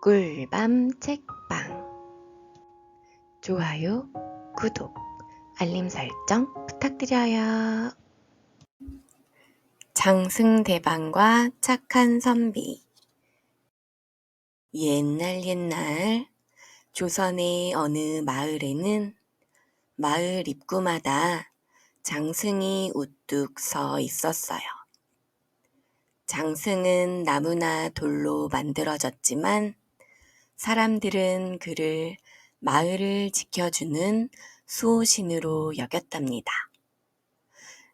꿀밤 책방 좋아요, 구독, 알림 설정 부탁드려요. 장승대방과 착한 선비. 옛날 조선의 어느 마을에는 마을 입구마다 장승이 우뚝 서 있었어요. 장승은 나무나 돌로 만들어졌지만 사람들은 그를 마을을 지켜주는 수호신으로 여겼답니다.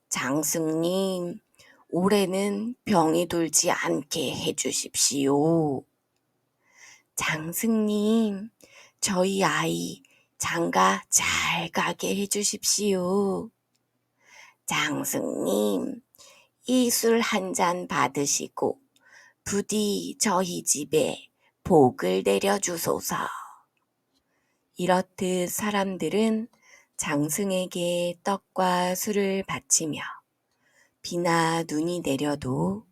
장승님, 올해는 병이 돌지 않게 해주십시오. 장승님, 저희 아이 장가 잘 가게 해주십시오. 장승님, 이 술 한 잔 받으시고 부디 저희 집에 복을 내려주소서. 이렇듯 사람들은 장승에게 떡과 술을 바치며 비나 눈이 내려도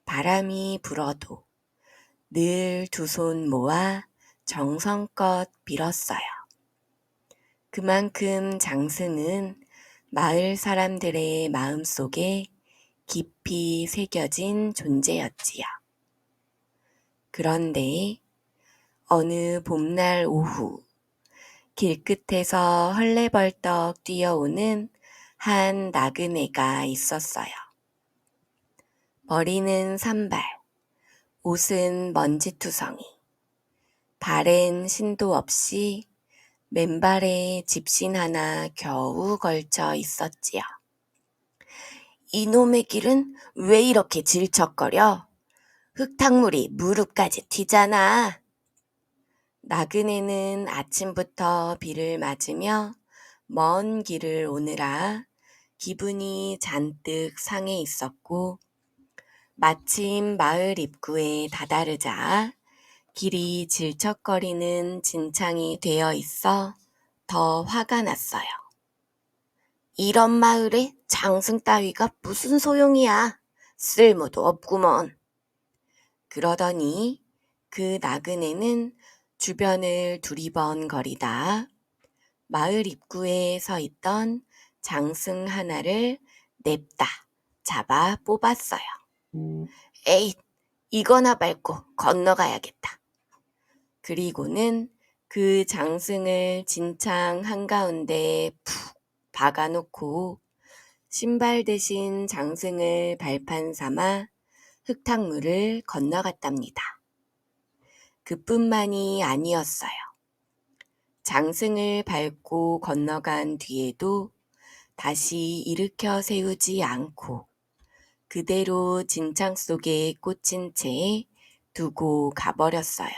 바람이 불어도 늘 두 손 모아 정성껏 빌었어요. 그만큼 장승은 마을 사람들의 마음속에 깊이 새겨진 존재였지요. 그런데 어느 봄날 오후 길끝에서 헐레벌떡 뛰어오는 한 나그네가 있었어요. 머리는 산발, 옷은 먼지투성이, 발엔 신도 없이 맨발에 집신 하나 겨우 걸쳐 있었지요. 이놈의 길은 왜 이렇게 질척거려? 흙탕물이 무릎까지 튀잖아. 나그네는 아침부터 비를 맞으며 먼 길을 오느라 기분이 잔뜩 상해 있었고 마침 마을 입구에 다다르자 길이 질척거리는 진창이 되어 있어 더 화가 났어요. 이런 마을에 장승 따위가 무슨 소용이야. 쓸모도 없구먼. 그러더니 그 나그네는 주변을 두리번거리다 마을 입구에 서 있던 장승 하나를 냅다 잡아 뽑았어요. 에잇, 이거나 밟고 건너가야겠다. 그리고는 그 장승을 진창 한가운데 푹 박아놓고 신발 대신 장승을 발판 삼아 흙탕물을 건너갔답니다. 그뿐만이 아니었어요. 장승을 밟고 건너간 뒤에도 다시 일으켜 세우지 않고 그대로 진창 속에 꽂힌 채 두고 가버렸어요.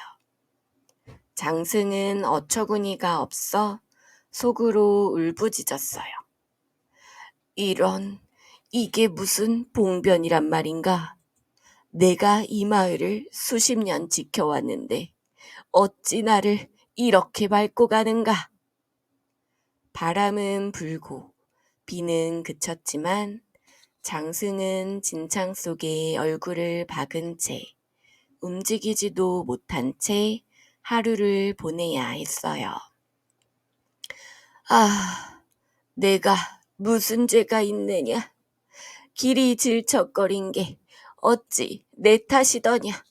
장승은 어처구니가 없어 속으로 울부짖었어요. 이게 무슨 봉변이란 말인가? 내가 이 마을을 수십 년 지켜왔는데 어찌 나를 이렇게 밟고 가는가? 바람은 불고 비는 그쳤지만 장승은 진창 속에 얼굴을 박은 채 움직이지도 못한 채 하루를 보내야 했어요. 아, 내가 무슨 죄가 있느냐? 길이 질척거린 게 어찌 내 탓이더냐?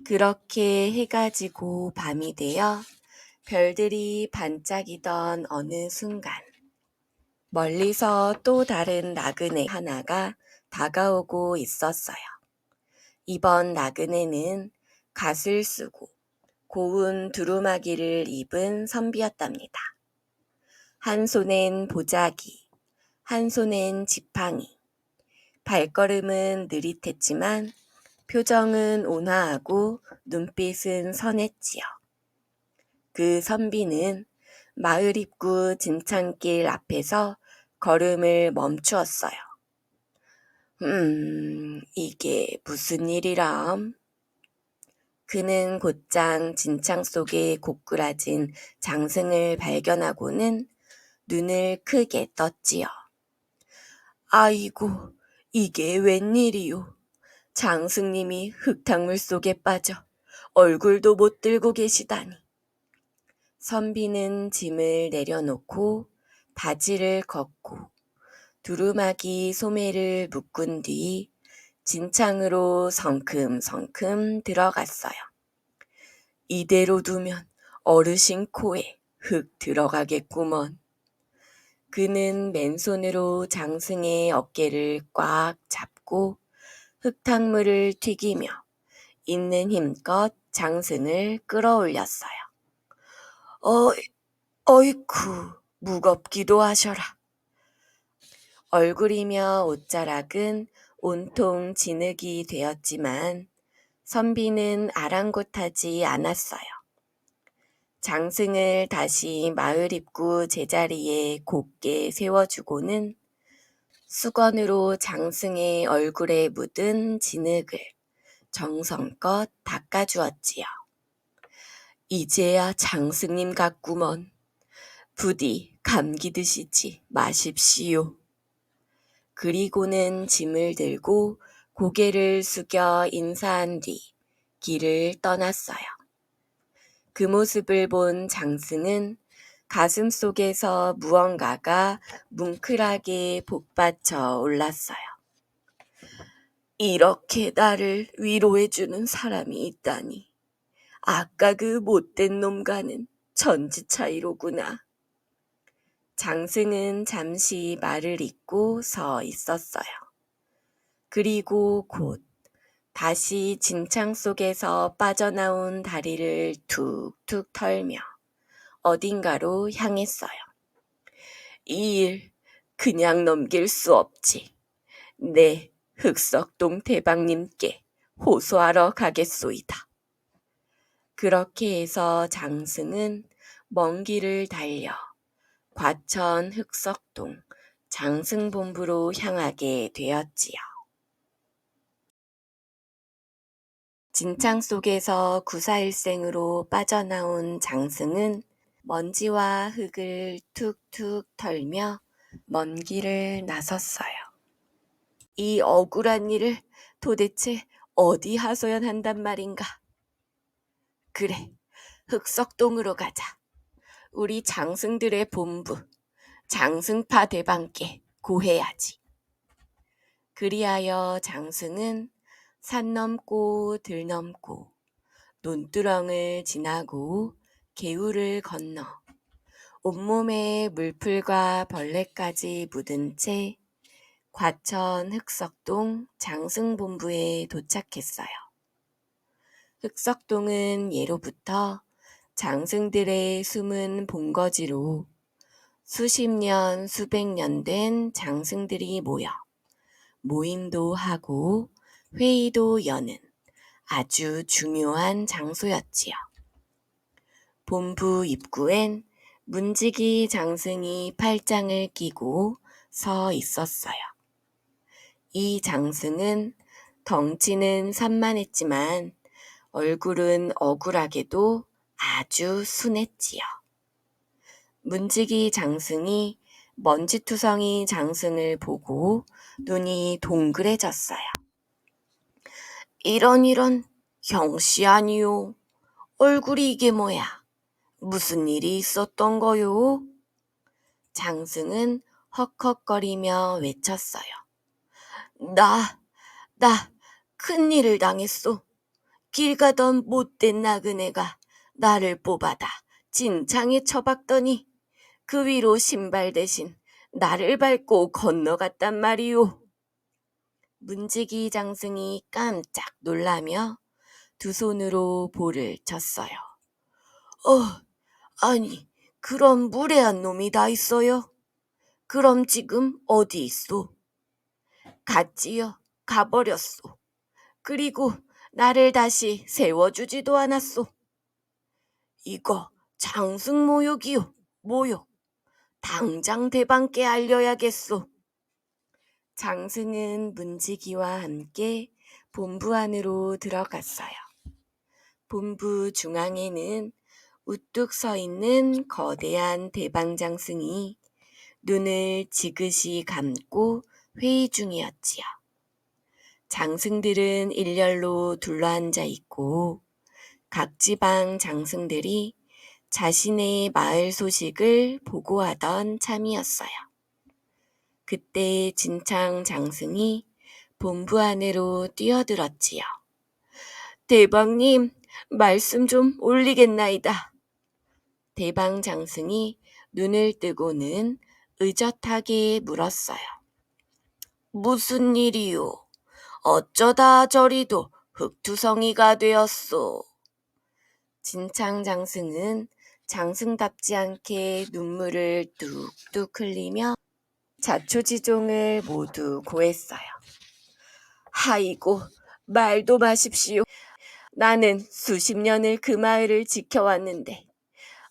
그렇게 해가 지고 밤이 되어 별들이 반짝이던 어느 순간 멀리서 또 다른 나그네 하나가 다가오고 있었어요. 이번 나그네는 갓을 쓰고 고운 두루마기를 입은 선비였답니다. 한 손엔 보자기, 한 손엔 지팡이, 발걸음은 느릿했지만 표정은 온화하고 눈빛은 선했지요. 그 선비는 마을 입구 진창길 앞에서 걸음을 멈추었어요. 이게 무슨 일이람? 그는 곧장 진창 속에 고꾸라진 장승을 발견하고는 눈을 크게 떴지요. 아이고, 이게 웬일이요? 장승님이 흙탕물 속에 빠져 얼굴도 못 들고 계시다니. 선비는 짐을 내려놓고 바지를 걷고 두루마기 소매를 묶은 뒤 진창으로 성큼성큼 들어갔어요. 이대로 두면 어르신 코에 흙 들어가겠구먼. 그는 맨손으로 장승의 어깨를 꽉 잡고 흙탕물을 튀기며 있는 힘껏 장승을 끌어올렸어요. 어이쿠, 무겁기도 하셔라. 얼굴이며 옷자락은 온통 진흙이 되었지만 선비는 아랑곳하지 않았어요. 장승을 다시 마을 입구 제자리에 곱게 세워주고는 수건으로 장승의 얼굴에 묻은 진흙을 정성껏 닦아주었지요. 이제야 장승님 같구먼. 부디 감기 드시지 마십시오. 그리고는 짐을 들고 고개를 숙여 인사한 뒤 길을 떠났어요. 그 모습을 본 장승은 가슴속에서 무언가가 뭉클하게 복받쳐 올랐어요. 이렇게 나를 위로해주는 사람이 있다니. 아까 그 못된 놈과는 천지 차이로구나. 장승은 잠시 말을 잇고 서 있었어요. 그리고 곧 다시 진창 속에서 빠져나온 다리를 툭툭 털며 어딘가로 향했어요. 이 일 그냥 넘길 수 없지. 네, 흑석동 대방님께 호소하러 가겠소이다. 그렇게 해서 장승은 먼 길을 달려 과천 흑석동 장승본부로 향하게 되었지요. 진창 속에서 구사일생으로 빠져나온 장승은 먼지와 흙을 툭툭 털며 먼 길을 나섰어요. 이 억울한 일을 도대체 어디 하소연한단 말인가? 그래, 흑석동으로 가자. 우리 장승들의 본부, 장승파 대방께 고해야지. 그리하여 장승은 산 넘고 들 넘고 논두렁을 지나고 개울을 건너 온몸에 물풀과 벌레까지 묻은 채 과천 흑석동 장승본부에 도착했어요. 흑석동은 예로부터 장승들의 숨은 본거지로 수십 년, 수백 년 된 장승들이 모여 모임도 하고 회의도 여는 아주 중요한 장소였지요. 본부 입구엔 문지기 장승이 팔짱을 끼고 서 있었어요. 이 장승은 덩치는 산만했지만 얼굴은 억울하게도 아주 순했지요. 문지기 장승이 먼지투성이 장승을 보고 눈이 동그래졌어요. 이런 형씨 아니요. 얼굴이 이게 뭐야? 무슨 일이 있었던 거요? 장승은 헉헉거리며 외쳤어요. 나 큰일을 당했소. 길 가던 못된 나그네가 나를 뽑아다 진창에 처박더니 그 위로 신발 대신 나를 밟고 건너갔단 말이오. 문지기 장승이 깜짝 놀라며 두 손으로 볼을 쳤어요. 아니, 그런 무례한 놈이 다 있어요? 그럼 지금 어디 있소? 갔지요. 가버렸소. 그리고 나를 다시 세워주지도 않았소. 이거 장승 모욕이요. 모욕. 당장 대방께 알려야겠소. 장승은 문지기와 함께 본부 안으로 들어갔어요. 본부 중앙에는 우뚝 서 있는 거대한 대방장승이 눈을 지그시 감고 회의 중이었지요. 장승들은 일렬로 둘러앉아 있고 각 지방 장승들이 자신의 마을 소식을 보고하던 참이었어요. 그때 진창 장승이 본부 안으로 뛰어들었지요. 대방님, 말씀 좀 올리겠나이다. 대방 장승이 눈을 뜨고는 의젓하게 물었어요. 무슨 일이요? 어쩌다 저리도 흑투성이가 되었소? 진창 장승은 장승답지 않게 눈물을 뚝뚝 흘리며 자초지종을 모두 고했어요. 아이고, 말도 마십시오. 나는 수십 년을 그 마을을 지켜왔는데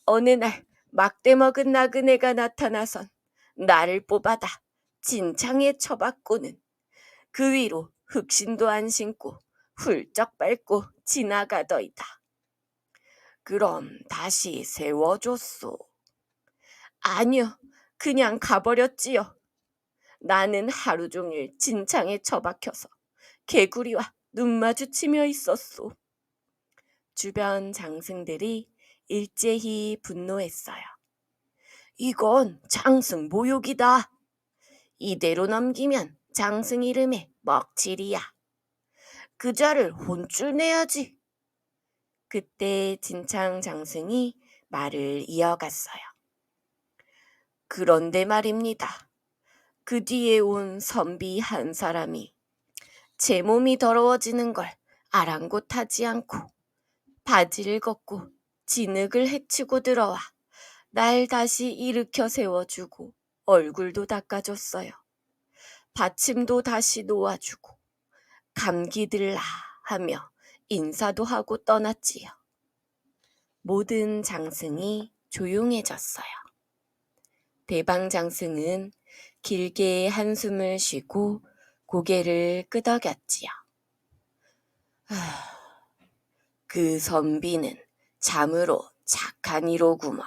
어느 날 막대 먹은 나그네가 나타나선 나를 뽑아다 진창에 쳐박고는 그 위로 흑신도 안 신고 훌쩍 밟고 지나가더이다. 그럼 다시 세워줬소. 아니요, 그냥 가버렸지요. 나는 하루 종일 진창에 처박혀서 개구리와 눈 마주치며 있었소. 주변 장승들이 일제히 분노했어요. 이건 장승 모욕이다. 이대로 넘기면 장승 이름에 먹칠이야. 그 자를 혼쭐 내야지. 그때 진창 장승이 말을 이어갔어요. 그런데 말입니다. 그 뒤에 온 선비 한 사람이 제 몸이 더러워지는 걸 아랑곳하지 않고 바지를 걷고 진흙을 헤치고 들어와 날 다시 일으켜 세워주고 얼굴도 닦아줬어요. 받침도 다시 놓아주고 감기들라 하며 인사도 하고 떠났지요. 모든 장승이 조용해졌어요. 대방장승은 길게 한숨을 쉬고 고개를 끄덕였지요. 그 선비는 참으로 착한 이로구먼.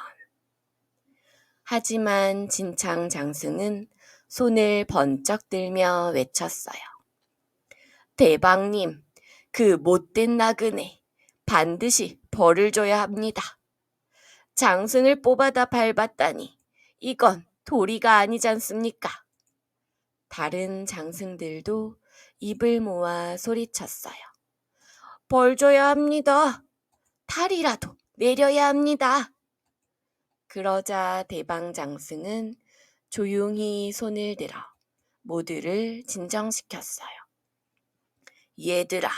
하지만 진창 장승은 손을 번쩍 들며 외쳤어요. 대방님, 그 못된 나그네 반드시 벌을 줘야 합니다. 장승을 뽑아다 밟았다니 이건 도리가 아니지 않습니까? 다른 장승들도 입을 모아 소리쳤어요. 벌 줘야 합니다. 탈이라도 내려야 합니다. 그러자 대방장승은 조용히 손을 들어 모두를 진정시켰어요. 얘들아,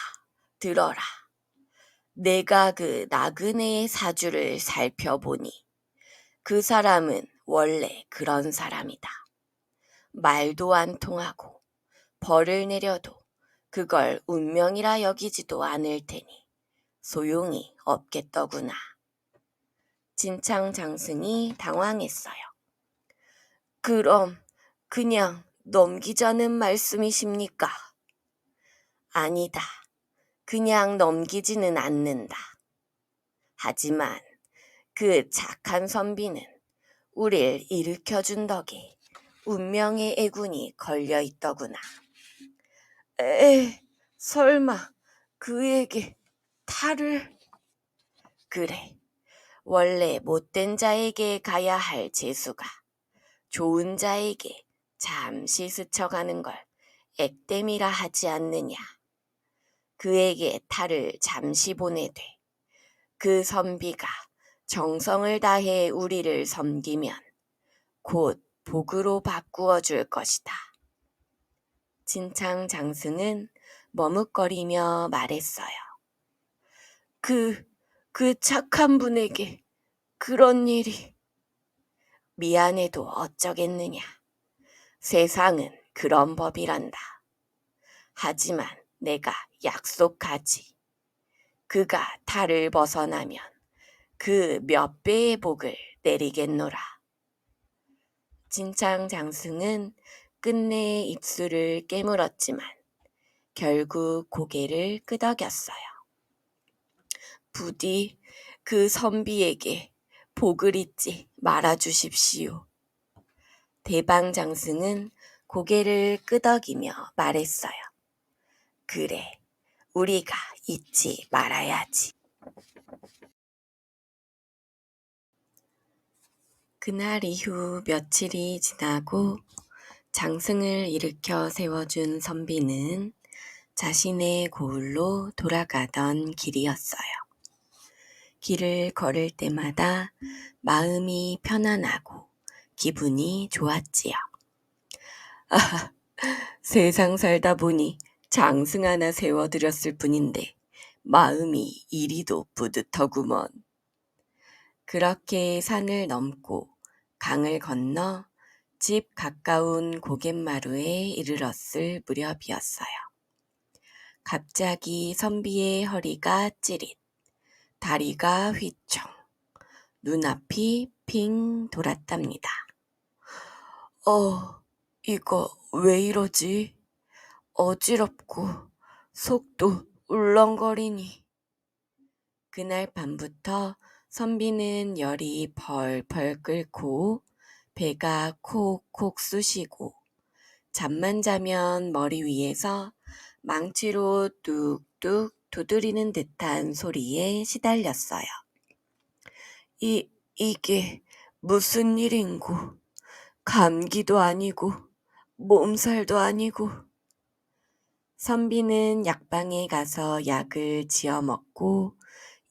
들어라. 내가 그 나그네의 사주를 살펴보니 그 사람은 원래 그런 사람이다. 말도 안 통하고 벌을 내려도 그걸 운명이라 여기지도 않을 테니 소용이 없겠더구나. 진창 장승이 당황했어요. 그럼 그냥 넘기자는 말씀이십니까? 아니다. 그냥 넘기지는 않는다. 하지만 그 착한 선비는 우릴 일으켜준 덕에 운명의 애군이 걸려있더구나. 설마 그에게 탈을... 그래, 원래 못된 자에게 가야 할 재수가 좋은 자에게 잠시 스쳐가는 걸 액땜이라 하지 않느냐. 그에게 탈을 잠시 보내되 그 선비가 정성을 다해 우리를 섬기면 곧 복으로 바꾸어 줄 것이다. 진창 장승은 머뭇거리며 말했어요. 그 착한 분에게 그런 일이... 미안해도 어쩌겠느냐. 세상은 그런 법이란다. 하지만 내가 약속하지. 그가 탈을 벗어나면 그 몇 배의 복을 내리겠노라. 진창 장승은 끝내 입술을 깨물었지만 결국 고개를 끄덕였어요. 부디 그 선비에게 복을 잊지 말아주십시오. 대방장승은 고개를 끄덕이며 말했어요. 그래, 우리가 잊지 말아야지. 그날 이후 며칠이 지나고 장승을 일으켜 세워준 선비는 자신의 고을로 돌아가던 길이었어요. 길을 걸을 때마다 마음이 편안하고 기분이 좋았지요. 아, 세상 살다 보니 장승 하나 세워드렸을 뿐인데 마음이 이리도 뿌듯하구먼. 그렇게 산을 넘고 강을 건너 집 가까운 고갯마루에 이르렀을 무렵이었어요. 갑자기 선비의 허리가 찌릿, 다리가 휘청, 눈앞이 핑 돌았답니다. 이거 왜 이러지? 어지럽고 속도 울렁거리니. 그날 밤부터 선비는 열이 펄펄 끓고 배가 콕콕 쑤시고 잠만 자면 머리 위에서 망치로 뚝뚝 두드리는 듯한 소리에 시달렸어요. 이게 무슨 일인고? 감기도 아니고 몸살도 아니고. 선비는 약방에 가서 약을 지어 먹고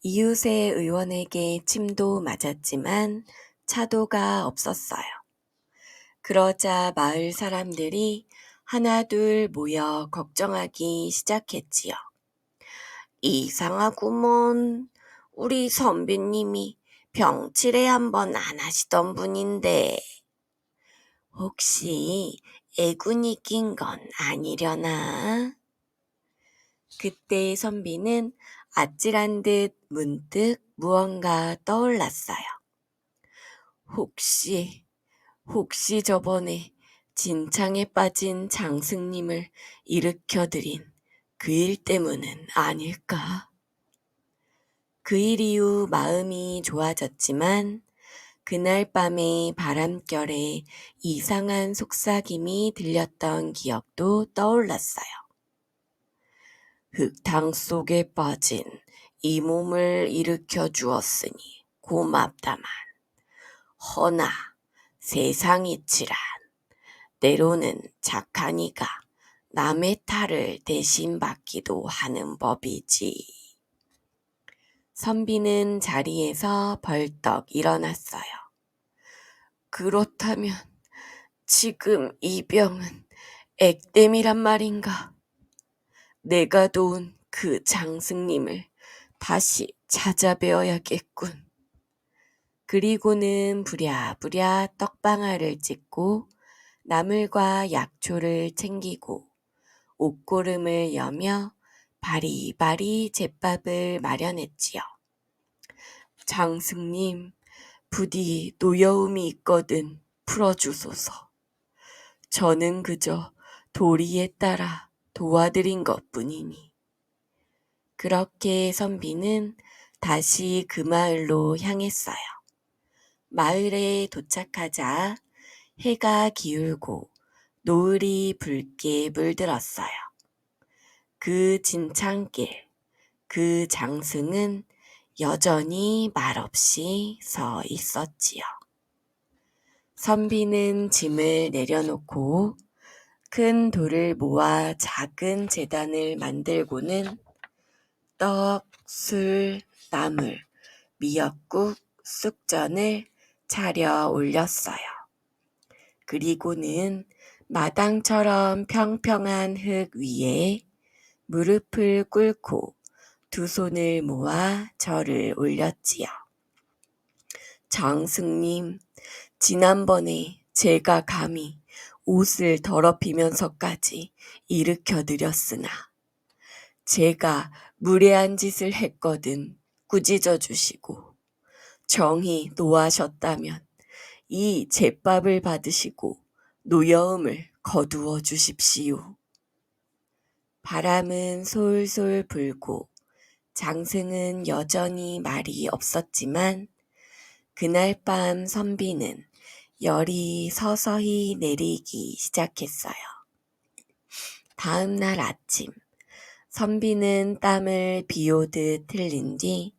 이웃의 의원에게 침도 맞았지만 차도가 없었어요. 그러자 마을 사람들이 하나둘 모여 걱정하기 시작했지요. 이상하구먼. 우리 선비님이 병치레 한번 안 하시던 분인데 혹시 애군이 낀 건 아니려나? 그때 선비는 아찔한 듯 문득 무언가 떠올랐어요. 혹시 저번에 진창에 빠진 장승님을 일으켜드린 그 일 때문은 아닐까? 그 일 이후 마음이 좋아졌지만 그날 밤에 바람결에 이상한 속삭임이 들렸던 기억도 떠올랐어요. 흙탕 속에 빠진 이 몸을 일으켜 주었으니 고맙다만 허나 세상이치란 때로는 착한 이가 남의 탈을 대신 받기도 하는 법이지. 선비는 자리에서 벌떡 일어났어요. 그렇다면 지금 이 병은 액땜이란 말인가? 내가 도운 그 장승님을 다시 찾아뵈어야겠군. 그리고는 부랴부랴 떡방아를 찢고 나물과 약초를 챙기고 옷고름을 여며 바리바리 제밥을 마련했지요. 장승님, 부디 노여움이 있거든 풀어주소서. 저는 그저 도리에 따라 도와드린 것뿐이니. 그렇게 선비는 다시 그 마을로 향했어요. 마을에 도착하자 해가 기울고 노을이 붉게 물들었어요. 그 진창길, 그 장승은 여전히 말없이 서 있었지요. 선비는 짐을 내려놓고 큰 돌을 모아 작은 제단을 만들고는 떡, 술, 나물, 미역국, 쑥전을 차려 올렸어요. 그리고는 마당처럼 평평한 흙 위에 무릎을 꿇고 두 손을 모아 절을 올렸지요. 장승님, 지난번에 제가 감히 옷을 더럽히면서까지 일으켜드렸으나 제가 무례한 짓을 했거든 꾸짖어 주시고 정히 노하셨다면 이 제밥을 받으시고 노여움을 거두어 주십시오. 바람은 솔솔 불고 장승은 여전히 말이 없었지만 그날 밤 선비는 열이 서서히 내리기 시작했어요. 다음 날 아침 선비는 땀을 비오듯 흘린 뒤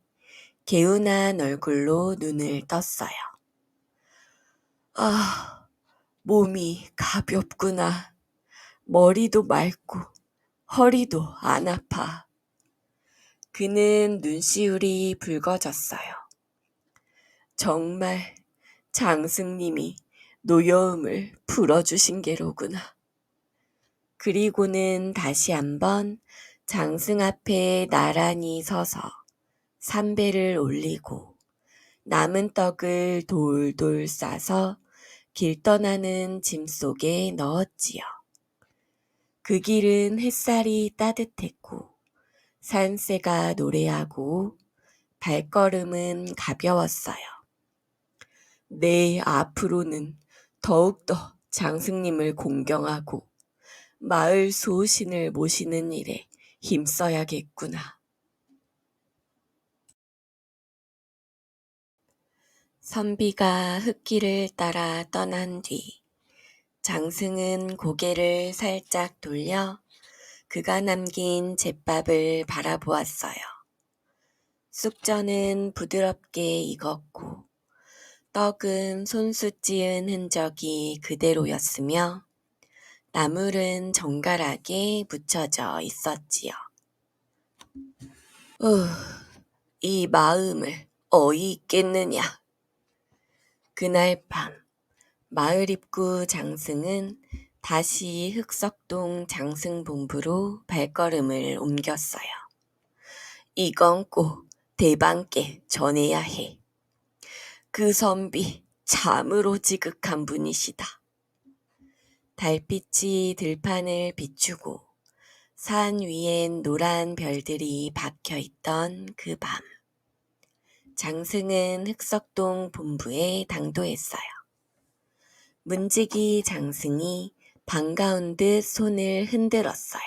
개운한 얼굴로 눈을 떴어요. 아, 몸이 가볍구나. 머리도 맑고 허리도 안 아파. 그는 눈시울이 붉어졌어요. 정말 장승님이 노여움을 풀어주신 게로구나. 그리고는 다시 한번 장승 앞에 나란히 서서 삼배를 올리고 남은 떡을 돌돌 싸서 길 떠나는 짐 속에 넣었지요. 그 길은 햇살이 따뜻했고 산새가 노래하고 발걸음은 가벼웠어요. 내 앞으로는 더욱더 장승님을 공경하고 마을 수호신을 모시는 일에 힘써야겠구나. 선비가 흙길을 따라 떠난 뒤 장승은 고개를 살짝 돌려 그가 남긴 잿밥을 바라보았어요. 쑥전은 부드럽게 익었고 떡은 손수 찌은 흔적이 그대로였으며 나물은 정갈하게 묻혀져 있었지요. 이 마음을 어이 있겠느냐. 그날 밤 마을 입구 장승은 다시 흑석동 장승본부로 발걸음을 옮겼어요. 이건 꼭 대방께 전해야 해. 그 선비 참으로 지극한 분이시다. 달빛이 들판을 비추고 산 위엔 노란 별들이 박혀있던 그 밤, 장승은 흑석동 본부에 당도했어요. 문지기 장승이 반가운 듯 손을 흔들었어요.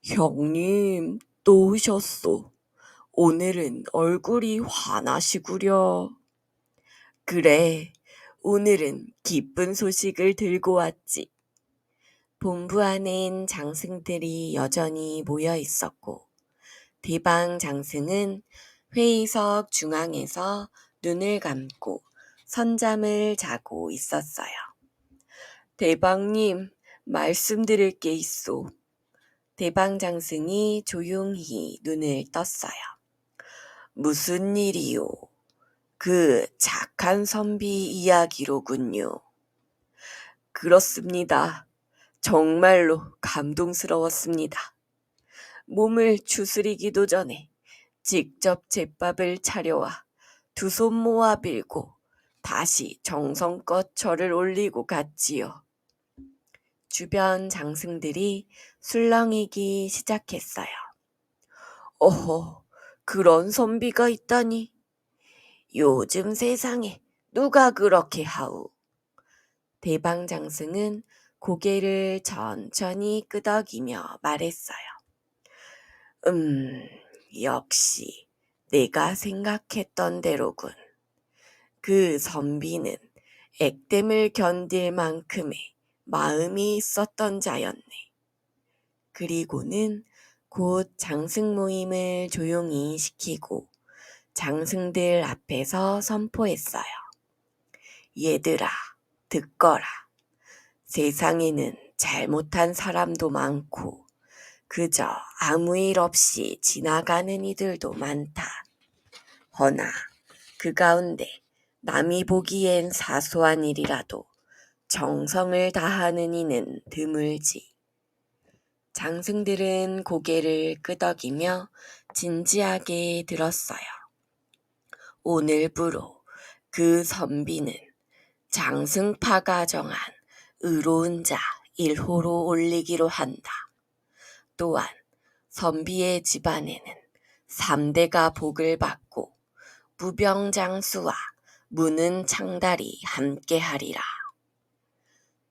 형님, 또 오셨소. 오늘은 얼굴이 환하시구려. 그래, 오늘은 기쁜 소식을 들고 왔지. 본부 안엔 장승들이 여전히 모여 있었고 대방 장승은 회의석 중앙에서 눈을 감고 선잠을 자고 있었어요. 대방님, 말씀드릴 게 있소. 대방 장승이 조용히 눈을 떴어요. 무슨 일이요? 그 착한 선비 이야기로군요. 그렇습니다. 정말로 감동스러웠습니다. 몸을 추스리기도 전에 직접 잿밥을 차려와 두 손 모아 빌고 다시 정성껏 절을 올리고 갔지요. 주변 장승들이 술렁이기 시작했어요. 어허, 그런 선비가 있다니. 요즘 세상에 누가 그렇게 하우. 대방 장승은 고개를 천천히 끄덕이며 말했어요. 역시 내가 생각했던 대로군. 그 선비는 액땜을 견딜 만큼의 마음이 있었던 자였네. 그리고는 곧 장승 모임을 조용히 시키고 장승들 앞에서 선포했어요. 얘들아, 듣거라. 세상에는 잘못한 사람도 많고 그저 아무 일 없이 지나가는 이들도 많다. 허나 그 가운데 남이 보기엔 사소한 일이라도 정성을 다하는 이는 드물지. 장승들은 고개를 끄덕이며 진지하게 들었어요. 오늘부로 그 선비는 장승파가 정한 의로운 자 1호로 올리기로 한다. 또한 선비의 집안에는 3대가 복을 받고 무병장수와 무는 창달이 함께하리라.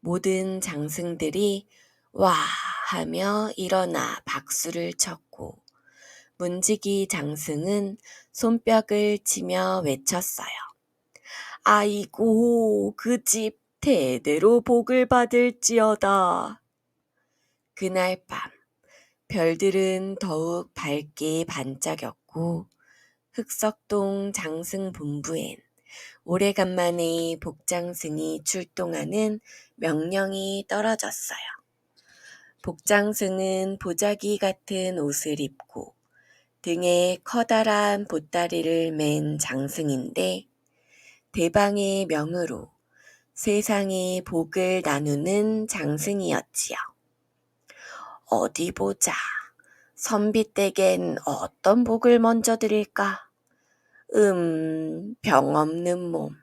모든 장승들이 와 하며 일어나 박수를 쳤고 문지기 장승은 손뼉을 치며 외쳤어요. 아이고, 그 집 대대로 복을 받을지어다. 그날 밤 별들은 더욱 밝게 반짝였고 흑석동 장승 본부엔 오래간만에 복장승이 출동하는 명령이 떨어졌어요. 복장승은 보자기 같은 옷을 입고 등에 커다란 보따리를 맨 장승인데 대방의 명으로 세상에 복을 나누는 장승이었지요. 어디 보자. 선비댁엔 어떤 복을 먼저 드릴까? 병 없는 몸,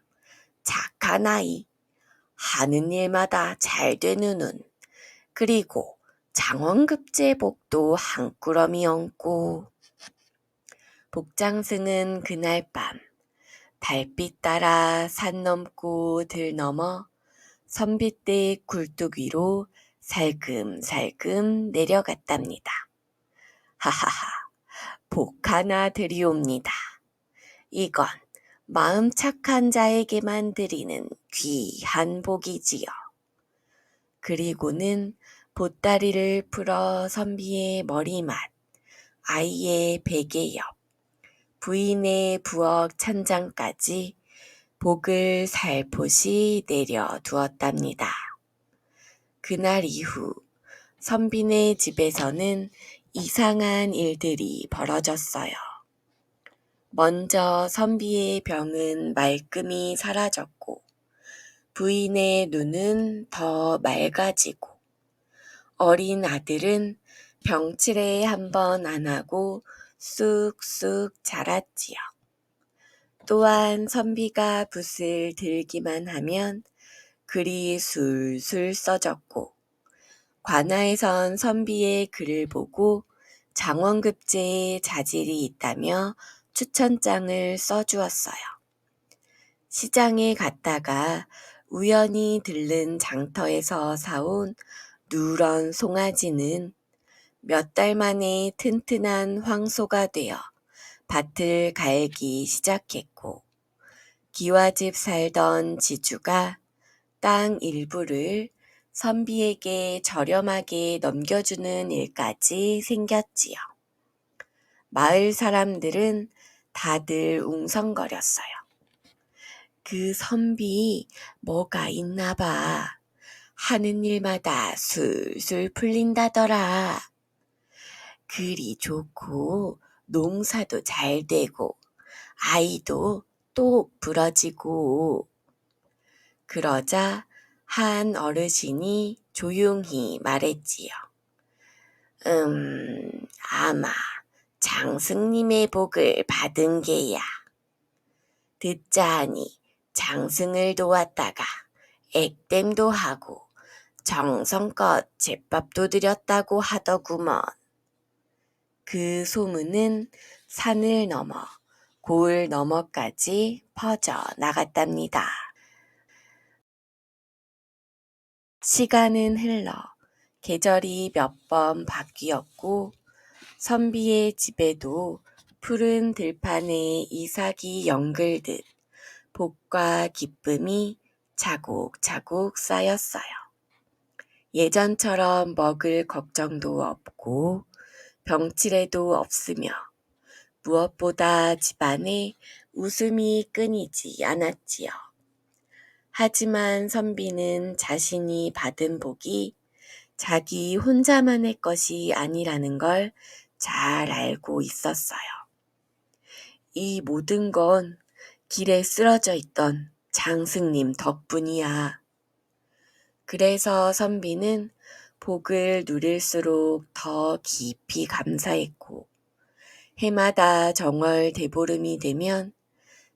착한 아이, 하는 일마다 잘 되는 운, 그리고 장원급제 복도 한 꾸러미 얹고. 복장승은 그날 밤 달빛 따라 산 넘고 들 넘어 선비댁 굴뚝 위로 살금살금 내려갔답니다. 하하하, 복 하나 드리옵니다. 이건 마음 착한 자에게만 드리는 귀한 복이지요. 그리고는 보따리를 풀어 선비의 머리맡, 아이의 베개 옆, 부인의 부엌 찬장까지 복을 살포시 내려두었답니다. 그날 이후 선비네 집에서는 이상한 일들이 벌어졌어요. 먼저 선비의 병은 말끔히 사라졌고 부인의 눈은 더 맑아지고 어린 아들은 병치레 한 번 안 하고 쑥쑥 자랐지요. 또한 선비가 붓을 들기만 하면 글이 술술 써졌고 관아에선 선비의 글을 보고 장원급제에 자질이 있다며 추천장을 써주었어요. 시장에 갔다가 우연히 들른 장터에서 사온 누런 송아지는 몇 달 만에 튼튼한 황소가 되어 밭을 갈기 시작했고 기와집 살던 지주가 땅 일부를 선비에게 저렴하게 넘겨주는 일까지 생겼지요. 마을 사람들은 다들 웅성거렸어요. 그 선비 뭐가 있나 봐. 하는 일마다 술술 풀린다더라. 글이 좋고 농사도 잘 되고 아이도 똑 부러지고. 그러자 한 어르신이 조용히 말했지요. 아마 장승님의 복을 받은 게야. 듣자하니 장승을 도왔다가 액땜도 하고 정성껏 제밥도 드렸다고 하더구먼. 그 소문은 산을 넘어 고을 너머까지 퍼져 나갔답니다. 시간은 흘러 계절이 몇 번 바뀌었고 선비의 집에도 푸른 들판에 이삭이 연글듯 복과 기쁨이 차곡차곡 쌓였어요. 예전처럼 먹을 걱정도 없고 병치레도 없으며 무엇보다 집안에 웃음이 끊이지 않았지요. 하지만 선비는 자신이 받은 복이 자기 혼자만의 것이 아니라는 걸 잘 알고 있었어요. 이 모든 건 길에 쓰러져 있던 장승님 덕분이야. 그래서 선비는 복을 누릴수록 더 깊이 감사했고 해마다 정월 대보름이 되면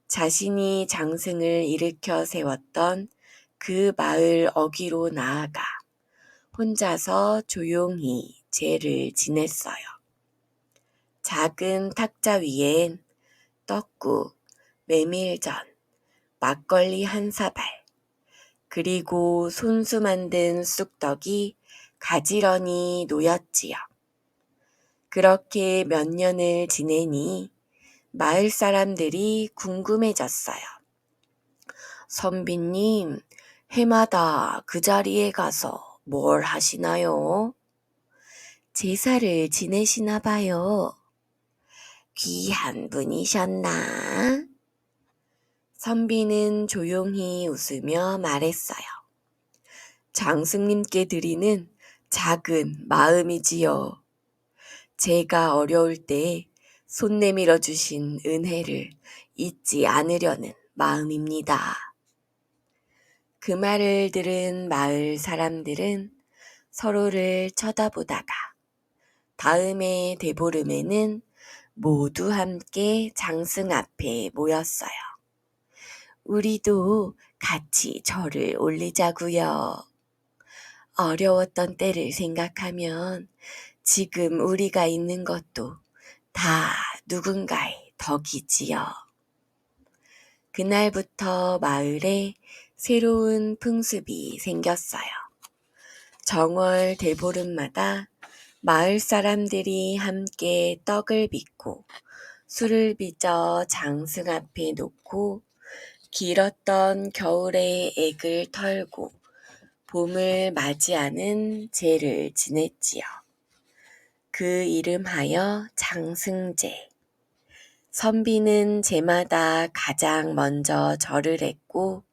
자신이 장승을 일으켜 세웠던 그 마을 어귀로 나아가 혼자서 조용히 제를 지냈어요. 작은 탁자 위엔 떡국, 메밀전, 막걸리 한 사발, 그리고 손수 만든 쑥떡이 가지런히 놓였지요. 그렇게 몇 년을 지내니 마을 사람들이 궁금해졌어요. 선비님, 해마다 그 자리에 가서 뭘 하시나요? 제사를 지내시나 봐요. 귀한 분이셨나? 선비는 조용히 웃으며 말했어요. 장승님께 드리는 작은 마음이지요. 제가 어려울 때 손 내밀어 주신 은혜를 잊지 않으려는 마음입니다. 그 말을 들은 마을 사람들은 서로를 쳐다보다가 다음해 대보름에는 모두 함께 장승 앞에 모였어요. 우리도 같이 절을 올리자고요. 어려웠던 때를 생각하면 지금 우리가 있는 것도 다 누군가의 덕이지요. 그날부터 마을에 새로운 풍습이 생겼어요. 정월 대보름마다 마을 사람들이 함께 떡을 빚고 술을 빚어 장승 앞에 놓고 길었던 겨울의 액을 털고 봄을 맞이하는 제를 지냈지요. 그 이름하여 장승제. 선비는 제마다 가장 먼저 절을 했고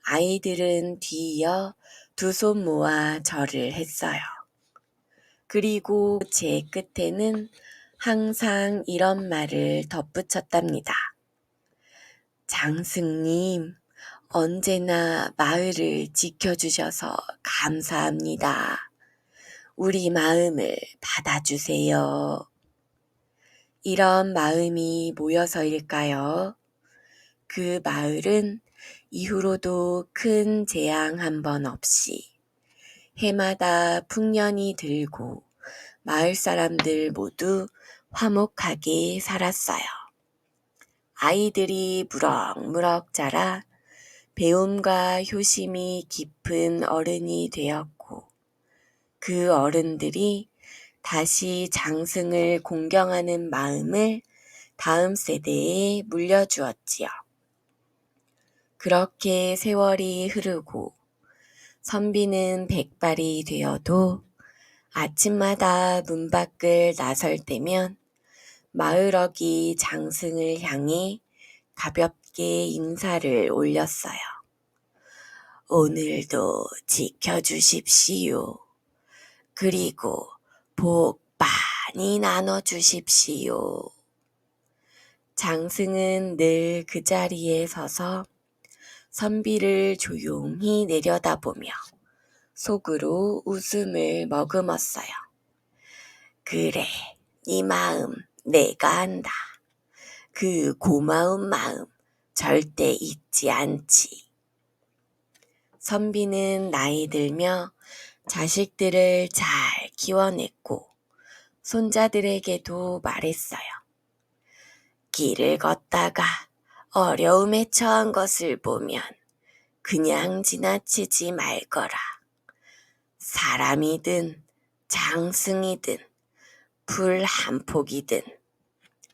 아이들은 뒤이어 두 손 모아 절을 했어요. 그리고 제 끝에는 항상 이런 말을 덧붙였답니다. 장승님, 언제나 마을을 지켜주셔서 감사합니다. 우리 마음을 받아주세요. 이런 마음이 모여서일까요? 그 마을은 이후로도 큰 재앙 한 번 없이 해마다 풍년이 들고 마을 사람들 모두 화목하게 살았어요. 아이들이 무럭무럭 자라 배움과 효심이 깊은 어른이 되었고 그 어른들이 다시 장승을 공경하는 마음을 다음 세대에 물려주었지요. 그렇게 세월이 흐르고 선비는 백발이 되어도 아침마다 문 밖을 나설 때면 마을어기 장승을 향해 가볍게 인사를 올렸어요. 오늘도 지켜주십시오. 그리고 복 많이 나눠주십시오. 장승은 늘 그 자리에 서서 선비를 조용히 내려다보며 속으로 웃음을 머금었어요. 그래, 네 마음 내가 안다. 그 고마운 마음 절대 잊지 않지. 선비는 나이 들며 자식들을 잘 키워냈고 손자들에게도 말했어요. 길을 걷다가 어려움에 처한 것을 보면 그냥 지나치지 말거라. 사람이든 장승이든 풀 한 폭이든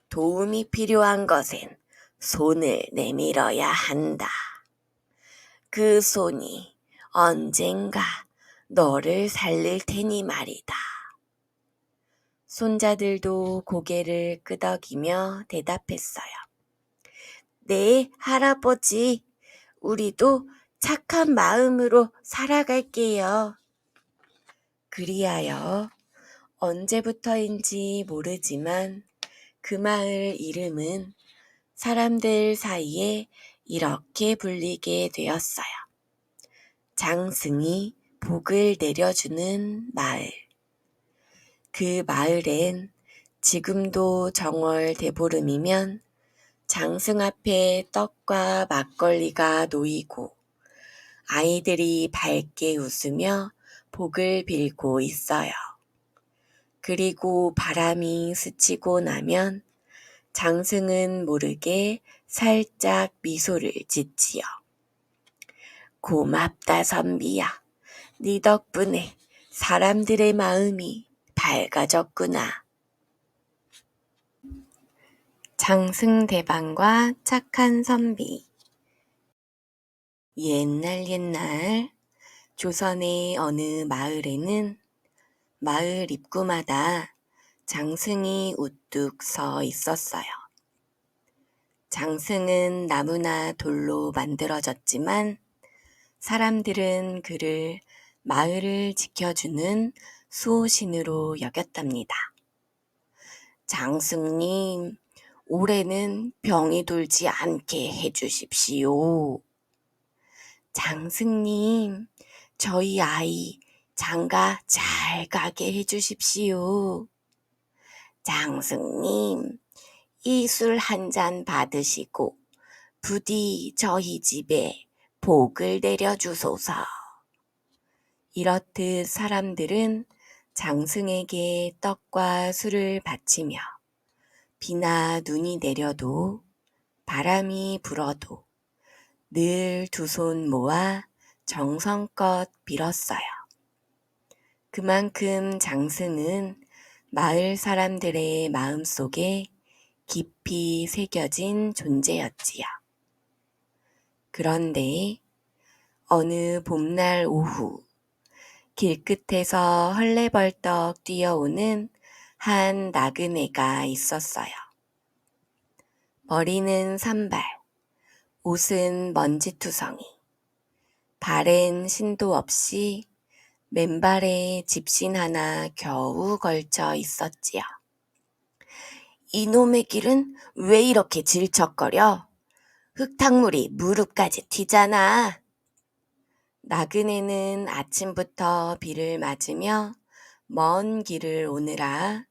도움이 필요한 것엔 손을 내밀어야 한다. 그 손이 언젠가 너를 살릴 테니 말이다. 손자들도 고개를 끄덕이며 대답했어요. 네, 할아버지. 우리도 착한 마음으로 살아갈게요. 그리하여 언제부터인지 모르지만 그 마을 이름은 사람들 사이에 이렇게 불리게 되었어요. 장승이 복을 내려주는 마을. 그 마을엔 지금도 정월 대보름이면 장승 앞에 떡과 막걸리가 놓이고 아이들이 밝게 웃으며 복을 빌고 있어요. 그리고 바람이 스치고 나면 장승은 모르게 살짝 미소를 짓지요. 고맙다 선비야. 네 덕분에 사람들의 마음이 밝아졌구나. 장승대방과 착한 선비. 옛날 조선의 어느 마을에는 마을 입구마다 장승이 우뚝 서 있었어요. 장승은 나무나 돌로 만들어졌지만 사람들은 그를 마을을 지켜주는 수호신으로 여겼답니다. 장승님, 올해는 병이 돌지 않게 해주십시오. 장승님, 저희 아이 장가 잘 가게 해주십시오. 장승님, 이 술 한 잔 받으시고 부디 저희 집에 복을 내려주소서. 이렇듯 사람들은 장승에게 떡과 술을 바치며 비나 눈이 내려도 바람이 불어도 늘 두 손 모아 정성껏 빌었어요. 그만큼 장승은 마을 사람들의 마음속에 깊이 새겨진 존재였지요. 그런데 어느 봄날 오후 길끝에서 헐레벌떡 뛰어오는 한 나그네가 있었어요. 머리는 산발, 옷은 먼지투성이, 발엔 신도 없이 맨발에 집신 하나 겨우 걸쳐 있었지요. 이놈의 길은 왜 이렇게 질척거려? 흙탕물이 무릎까지 튀잖아. 나그네는 아침부터 비를 맞으며 먼 길을 오느라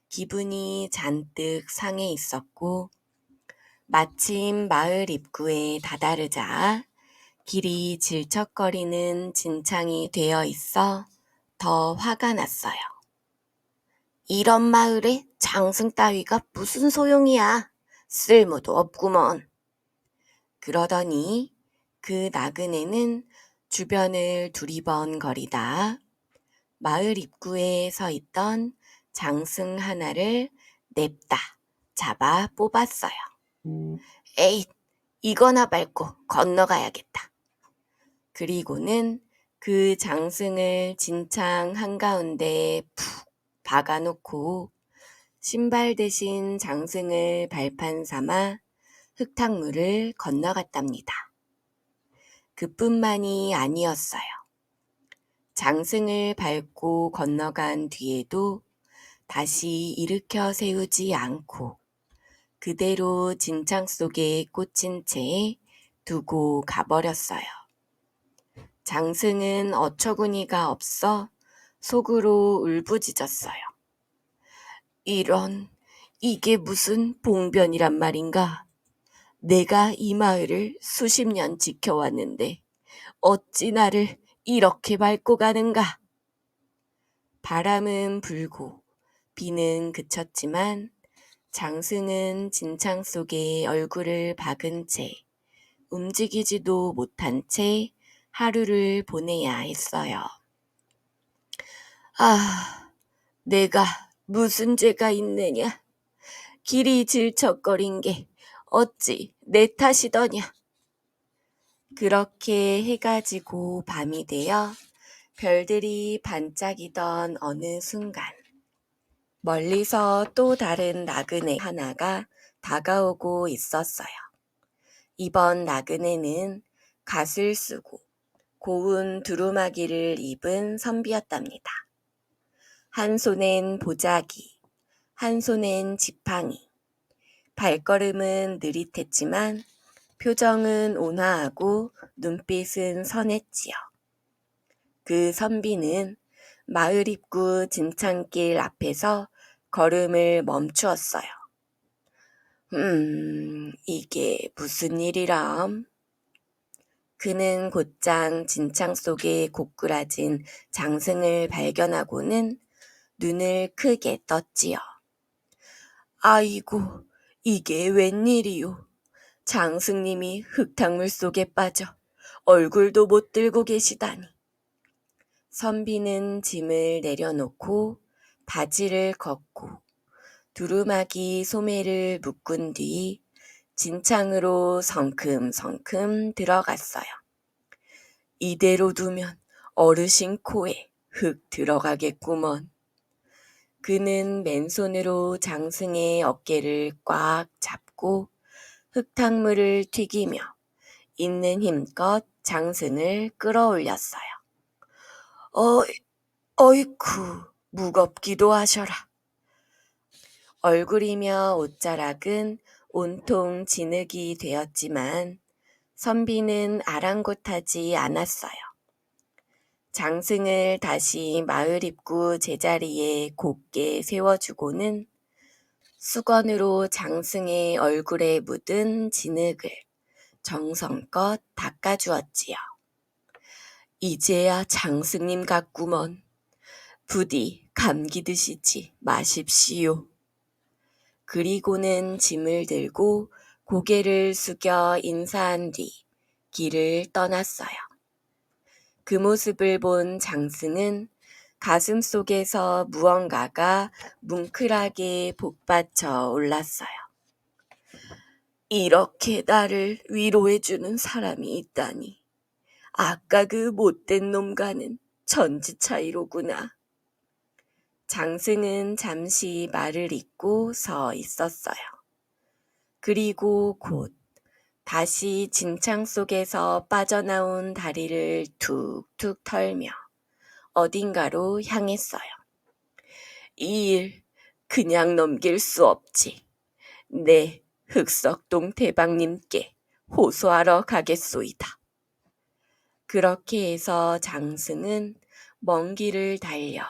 기분이 잔뜩 상해 있었고 마침 마을 입구에 다다르자 길이 질척거리는 진창이 되어 있어 더 화가 났어요. 이런 마을에 장승 따위가 무슨 소용이야. 쓸모도 없구먼. 그러더니 그 나그네는 주변을 두리번거리다 마을 입구에 서 있던 장승 하나를 냅다 잡아 뽑았어요. 에잇, 이거나 밟고 건너가야겠다. 그리고는 그 장승을 진창 한가운데 푹 박아놓고 신발 대신 장승을 발판 삼아 흙탕물을 건너갔답니다. 그뿐만이 아니었어요. 장승을 밟고 건너간 뒤에도 다시 일으켜 세우지 않고 그대로 진창 속에 꽂힌 채 두고 가버렸어요. 장승은 어처구니가 없어 속으로 울부짖었어요. 이런, 이게 무슨 봉변이란 말인가? 내가 이 마을을 수십 년 지켜왔는데 어찌 나를 이렇게 밟고 가는가? 바람은 불고 비는 그쳤지만 장승은 진창 속에 얼굴을 박은 채 움직이지도 못한 채 하루를 보내야 했어요. 아, 내가 무슨 죄가 있느냐? 길이 질척거린 게 어찌 내 탓이더냐? 그렇게 해가 지고 밤이 되어 별들이 반짝이던 어느 순간 멀리서 또 다른 나그네 하나가 다가오고 있었어요. 이번 나그네는 갓을 쓰고 고운 두루마기를 입은 선비였답니다. 한 손엔 보자기, 한 손엔 지팡이, 발걸음은 느릿했지만 표정은 온화하고 눈빛은 선했지요. 그 선비는 마을 입구 진창길 앞에서 걸음을 멈추었어요. 이게 무슨 일이람? 그는 곧장 진창 속에 고꾸라진 장승을 발견하고는 눈을 크게 떴지요. 아이고, 이게 웬일이요? 장승님이 흙탕물 속에 빠져 얼굴도 못 들고 계시다니. 선비는 짐을 내려놓고 바지를 걷고 두루마기 소매를 묶은 뒤 진창으로 성큼성큼 들어갔어요. 이대로 두면 어르신 코에 흙 들어가겠구먼. 그는 맨손으로 장승의 어깨를 꽉 잡고 흙탕물을 튀기며 있는 힘껏 장승을 끌어올렸어요. 어이쿠, 무겁기도 하셔라. 얼굴이며 옷자락은 온통 진흙이 되었지만 선비는 아랑곳하지 않았어요. 장승을 다시 마을 입구 제자리에 곧게 세워주고는 수건으로 장승의 얼굴에 묻은 진흙을 정성껏 닦아주었지요. 이제야 장승님 같구먼. 부디 감기 드시지 마십시오. 그리고는 짐을 들고 고개를 숙여 인사한 뒤 길을 떠났어요. 그 모습을 본 장승은 가슴 속에서 무언가가 뭉클하게 복받쳐 올랐어요. 이렇게 나를 위로해주는 사람이 있다니. 아까 그 못된 놈과는 천지 차이로구나. 장승은 잠시 말을 잇고 서 있었어요. 그리고 곧 다시 진창 속에서 빠져나온 다리를 툭툭 털며 어딘가로 향했어요. 이 일 그냥 넘길 수 없지. 네, 흑석동 대방님께 호소하러 가겠소이다. 그렇게 해서 장승은 먼 길을 달려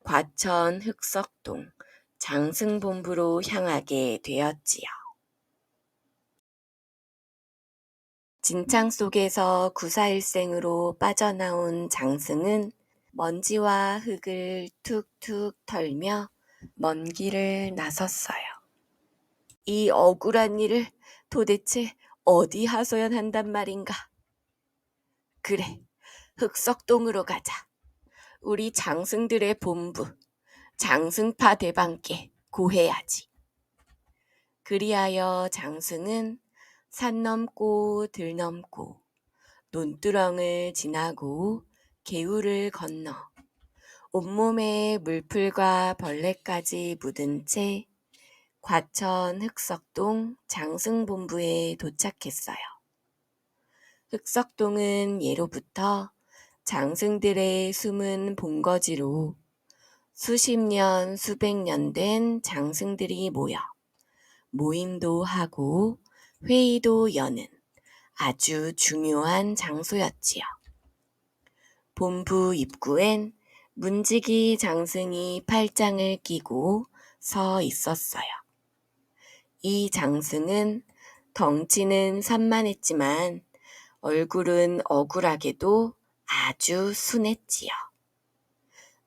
과천 흑석동 장승본부로 향하게 되었지요. 진창 속에서 구사일생으로 빠져나온 장승은 먼지와 흙을 툭툭 털며 먼 길을 나섰어요. 이 억울한 일을 도대체 어디 하소연한단 말인가? 그래, 흑석동으로 가자. 우리 장승들의 본부, 장승파 대방께 고해야지. 그리하여 장승은 산 넘고 들 넘고 논두렁을 지나고 개울을 건너 온몸에 물풀과 벌레까지 묻은 채 과천 흑석동 장승본부에 도착했어요. 흑석동은 예로부터 장승들의 숨은 본거지로 수십 년, 수백 년 된 장승들이 모여 모임도 하고 회의도 여는 아주 중요한 장소였지요. 본부 입구엔 문지기 장승이 팔짱을 끼고 서 있었어요. 이 장승은 덩치는 산만했지만 얼굴은 억울하게도 아주 순했지요.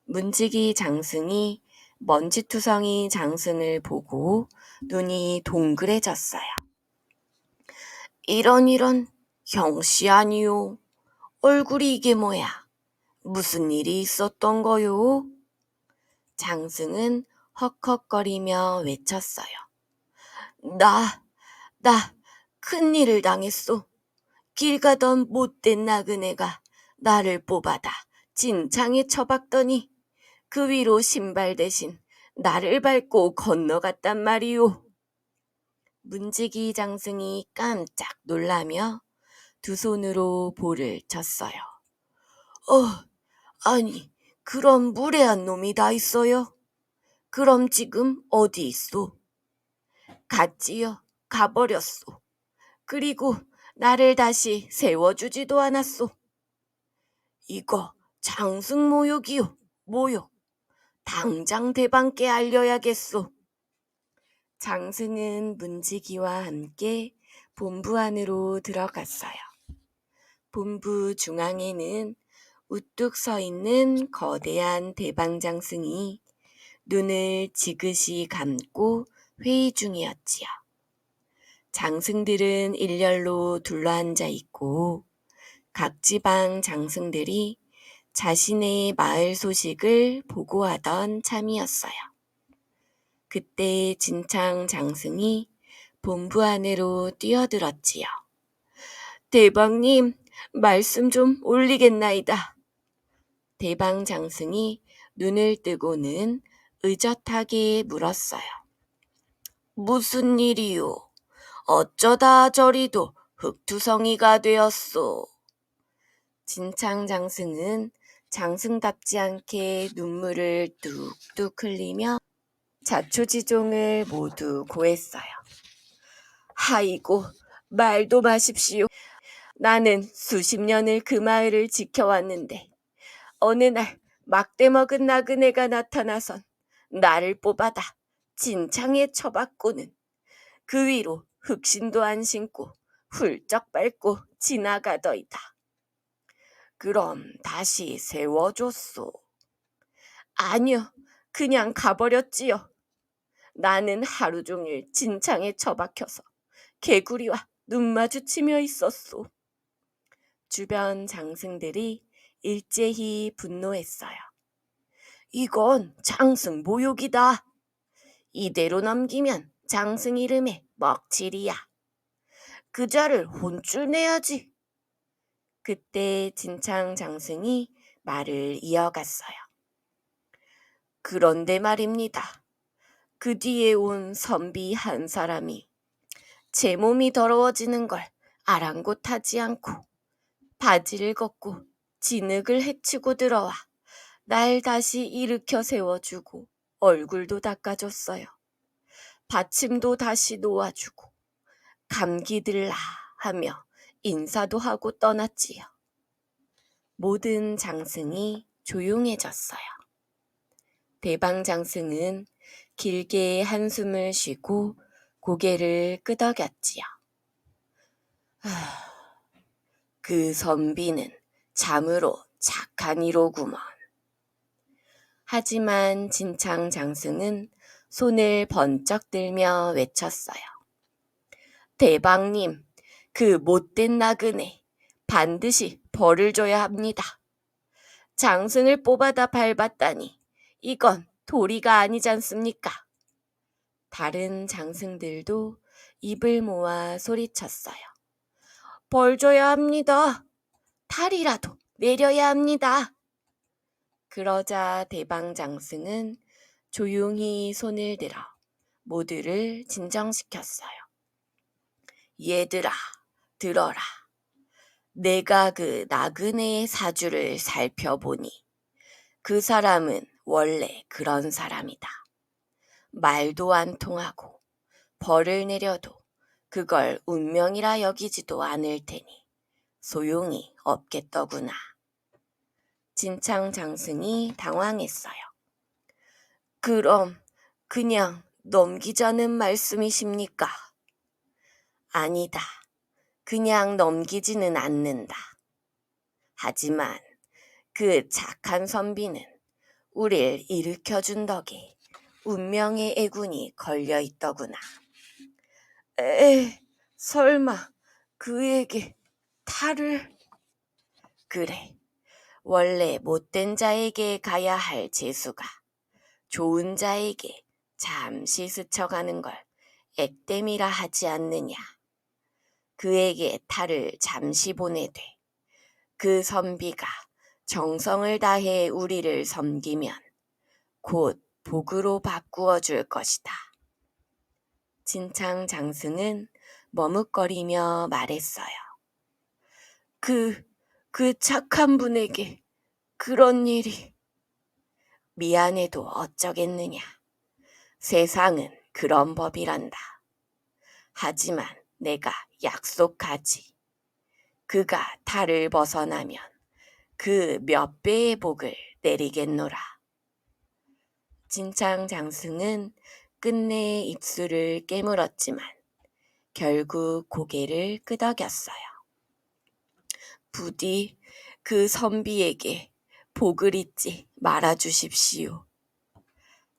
문지기 장승이 먼지투성이 장승을 보고 눈이 동그래졌어요. 이런 형씨 아니요. 얼굴이 이게 뭐야? 무슨 일이 있었던 거요? 장승은 헉헉거리며 외쳤어요. 나 큰일을 당했소. 길 가던 못된 나그네가 나를 뽑아다 진창에 처박더니 그 위로 신발 대신 나를 밟고 건너갔단 말이오. 문지기 장승이 깜짝 놀라며 두 손으로 볼을 쳤어요. 아니, 그런 무례한 놈이 다 있어요? 그럼 지금 어디 있소? 갔지요. 가버렸소. 그리고 나를 다시 세워주지도 않았소. 이거 장승 모욕이요. 모욕. 당장 대방께 알려야겠소. 장승은 문지기와 함께 본부 안으로 들어갔어요. 본부 중앙에는 우뚝 서 있는 거대한 대방장승이 눈을 지그시 감고 회의 중이었지요. 장승들은 일렬로 둘러앉아 있고 각 지방 장승들이 자신의 마을 소식을 보고하던 참이었어요. 그때 진창 장승이 본부 안으로 뛰어들었지요. 대방님, 말씀 좀 올리겠나이다. 대방 장승이 눈을 뜨고는 의젓하게 물었어요. 무슨 일이요? 어쩌다 저리도 흙투성이가 되었소. 진창장승은 장승답지 않게 눈물을 뚝뚝 흘리며 자초지종을 모두 고했어요. 아이고, 말도 마십시오. 나는 수십 년을 그 마을을 지켜왔는데 어느 날 막대먹은 나그네가 나타나선 나를 뽑아다 진창에 쳐박고는 그 위로 흑신도 안 신고 훌쩍 밟고 지나가더이다. 그럼 다시 세워줬소. 아니요, 그냥 가버렸지요. 나는 하루 종일 진창에 처박혀서 개구리와 눈 마주치며 있었소. 주변 장승들이 일제히 분노했어요. 이건 장승 모욕이다. 이대로 넘기면 장승 이름에 먹칠이야. 그자를 혼쭐 내야지. 그때 진창 장승이 말을 이어갔어요. 그런데 말입니다. 그 뒤에 온 선비 한 사람이 제 몸이 더러워지는 걸 아랑곳하지 않고 바지를 걷고 진흙을 헤치고 들어와 날 다시 일으켜 세워주고 얼굴도 닦아줬어요. 받침도 다시 놓아주고 감기들라 하며 인사도 하고 떠났지요. 모든 장승이 조용해졌어요. 대방장승은 길게 한숨을 쉬고 고개를 끄덕였지요. 그 선비는 참으로 착한 이로구먼. 하지만 진창 장승은 손을 번쩍 들며 외쳤어요. 대방님, 그 못된 나그네 반드시 벌을 줘야 합니다. 장승을 뽑아다 밟았다니 이건 도리가 아니지 않습니까? 다른 장승들도 입을 모아 소리쳤어요. 벌 줘야 합니다. 탈이라도 내려야 합니다. 그러자 대방장승은 조용히 손을 들어 모두를 진정시켰어요. 얘들아, 들어라. 내가 그 나그네의 사주를 살펴보니 그 사람은 원래 그런 사람이다. 말도 안 통하고 벌을 내려도 그걸 운명이라 여기지도 않을 테니 소용이 없겠더구나. 진창 장승이 당황했어요. 그럼 그냥 넘기자는 말씀이십니까? 아니다. 그냥 넘기지는 않는다. 하지만 그 착한 선비는 우릴 일으켜준 덕에 운명의 애군이 걸려있더구나. 설마 그에게 탈을... 그래, 원래 못된 자에게 가야 할 재수가 좋은 자에게 잠시 스쳐가는 걸 액땜이라 하지 않느냐. 그에게 탈을 잠시 보내되 그 선비가 정성을 다해 우리를 섬기면 곧 복으로 바꾸어 줄 것이다. 진창 장승은 머뭇거리며 말했어요. 그 착한 분에게 그런 일이... 미안해도 어쩌겠느냐. 세상은 그런 법이란다. 하지만 내가 약속하지. 그가 탈을 벗어나면 그 몇 배의 복을 내리겠노라. 진창 장승은 끝내 입술을 깨물었지만 결국 고개를 끄덕였어요. 부디 그 선비에게 복을 잊지 말아주십시오.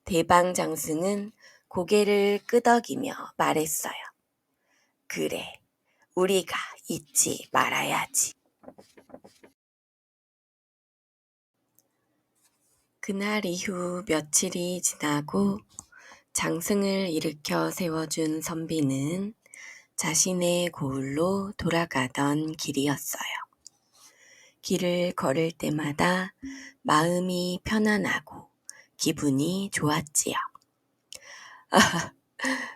대방장승은 고개를 끄덕이며 말했어요. 그래, 우리가 잊지 말아야지. 그날 이후 며칠이 지나고 장승을 일으켜 세워준 선비는 자신의 고을로 돌아가던 길이었어요. 길을 걸을 때마다 마음이 편안하고 기분이 좋았지요.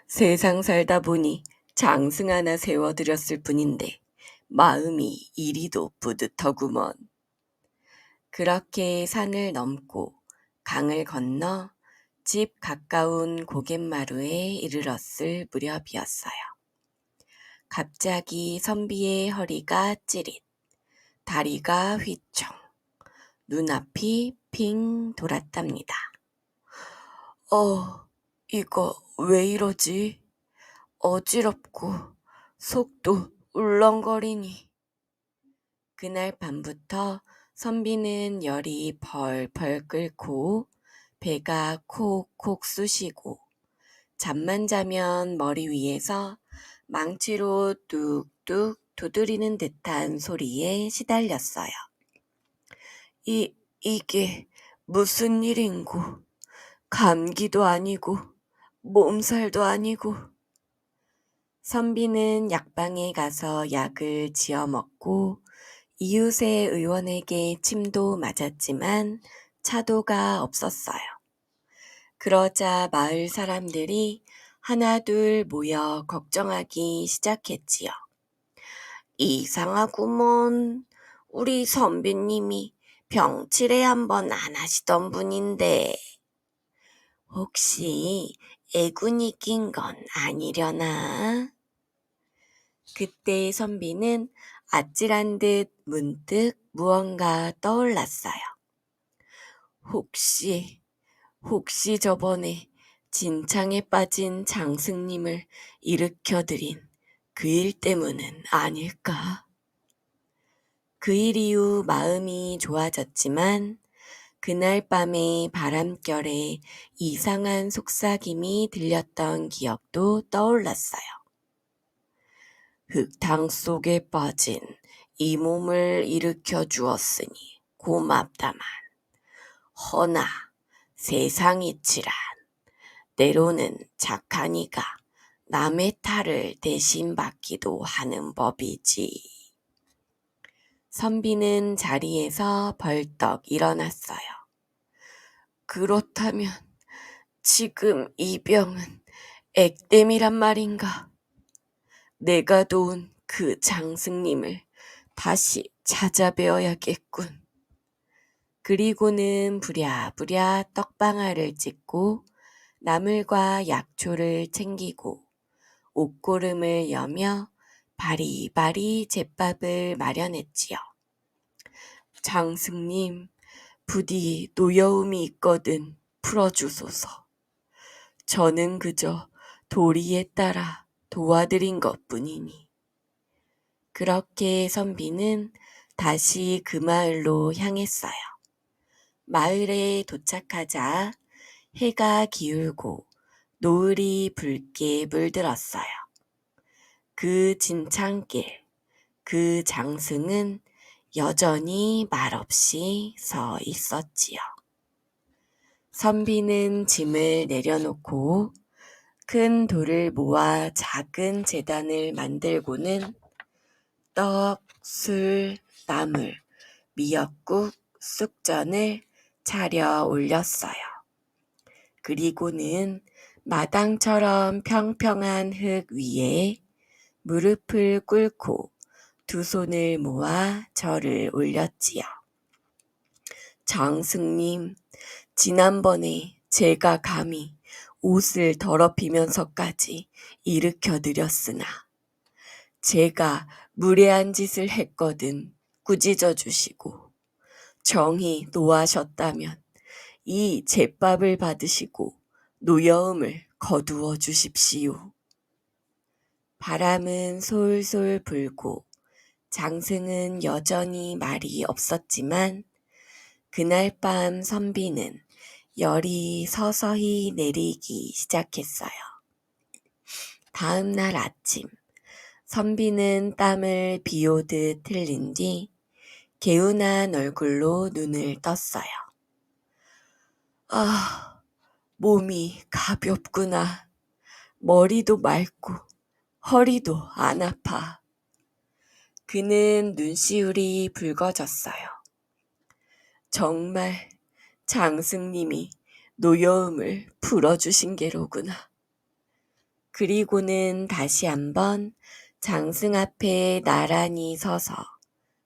세상 살다 보니 장승 하나 세워드렸을 뿐인데 마음이 이리도 뿌듯하구먼. 그렇게 산을 넘고 강을 건너 집 가까운 고갯마루에 이르렀을 무렵이었어요. 갑자기 선비의 허리가 찌릿, 다리가 휘청, 눈앞이 핑 돌았답니다. 이거 왜 이러지? 어지럽고 속도 울렁거리니. 그날 밤부터 선비는 열이 펄펄 끓고 배가 콕콕 쑤시고 잠만 자면 머리 위에서 망치로 뚝뚝 두드리는 듯한 소리에 시달렸어요. 이게 무슨 일인고? 감기도 아니고 몸살도 아니고. 선비는 약방에 가서 약을 지어 먹고 이웃의 의원에게 침도 맞았지만 차도가 없었어요. 그러자 마을 사람들이 하나둘 모여 걱정하기 시작했지요. 이상하구먼. 우리 선비님이 병치레 한번 안 하시던 분인데 혹시 애군이 낀 건 아니려나? 그때 선비는 아찔한 듯 문득 무언가 떠올랐어요. 혹시 저번에 진창에 빠진 장승님을 일으켜드린 그 일 때문은 아닐까? 그 일 이후 마음이 좋아졌지만 그날 밤에 바람결에 이상한 속삭임이 들렸던 기억도 떠올랐어요. 흙탕 속에 빠진 이 몸을 일으켜 주었으니 고맙다만 허나 세상이치란 때로는 착한 이가 남의 탈을 대신 받기도 하는 법이지. 선비는 자리에서 벌떡 일어났어요. 그렇다면 지금 이 병은 액땜이란 말인가? 내가 도운 그 장승님을 다시 찾아뵈어야겠군. 그리고는 부랴부랴 떡방아를 찢고 나물과 약초를 챙기고 옷고름을 여며 바리바리 제밥을 마련했지요. 장승님, 부디 노여움이 있거든 풀어주소서. 저는 그저 도리에 따라 도와드린 것뿐이니. 그렇게 선비는 다시 그 마을로 향했어요. 마을에 도착하자 해가 기울고 노을이 붉게 물들었어요. 그 진창길, 그 장승은 여전히 말없이 서 있었지요. 선비는 짐을 내려놓고 큰 돌을 모아 작은 제단을 만들고는 떡, 술, 나물, 미역국, 쑥전을 차려 올렸어요. 그리고는 마당처럼 평평한 흙 위에 무릎을 꿇고 두 손을 모아 절을 올렸지요. 장승님, 지난번에 제가 감히 옷을 더럽히면서까지 일으켜드렸으나 제가 무례한 짓을 했거든 꾸짖어 주시고 정히 노하셨다면 이 제밥을 받으시고 노여움을 거두어 주십시오. 바람은 솔솔 불고 장승은 여전히 말이 없었지만 그날 밤 선비는 열이 서서히 내리기 시작했어요. 다음 날 아침 선비는 땀을 비오듯 흘린 뒤 개운한 얼굴로 눈을 떴어요. 몸이 가볍구나. 머리도 맑고 허리도 안 아파. 그는 눈시울이 붉어졌어요. 정말 장승님이 노여움을 풀어주신 게로구나. 그리고는 다시 한번 장승 앞에 나란히 서서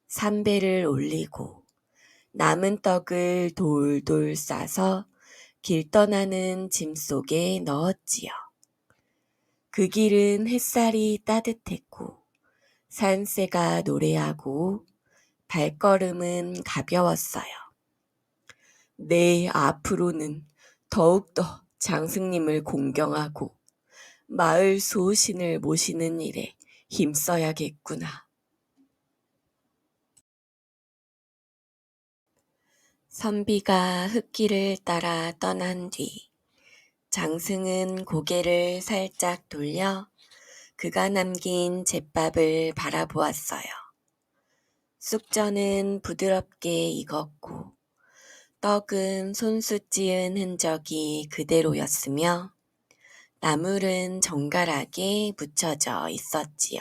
삼배를 올리고 남은 떡을 돌돌 싸서 길 떠나는 짐 속에 넣었지요. 그 길은 햇살이 따뜻했고 산새가 노래하고 발걸음은 가벼웠어요. 내 앞으로는 더욱더 장승님을 공경하고 마을 수호신을 모시는 일에 힘써야겠구나. 선비가 흙길을 따라 떠난 뒤 장승은 고개를 살짝 돌려 그가 남긴 잿밥을 바라보았어요. 쑥전은 부드럽게 익었고 떡은 손수 찌은 흔적이 그대로였으며 나물은 정갈하게 묻혀져 있었지요.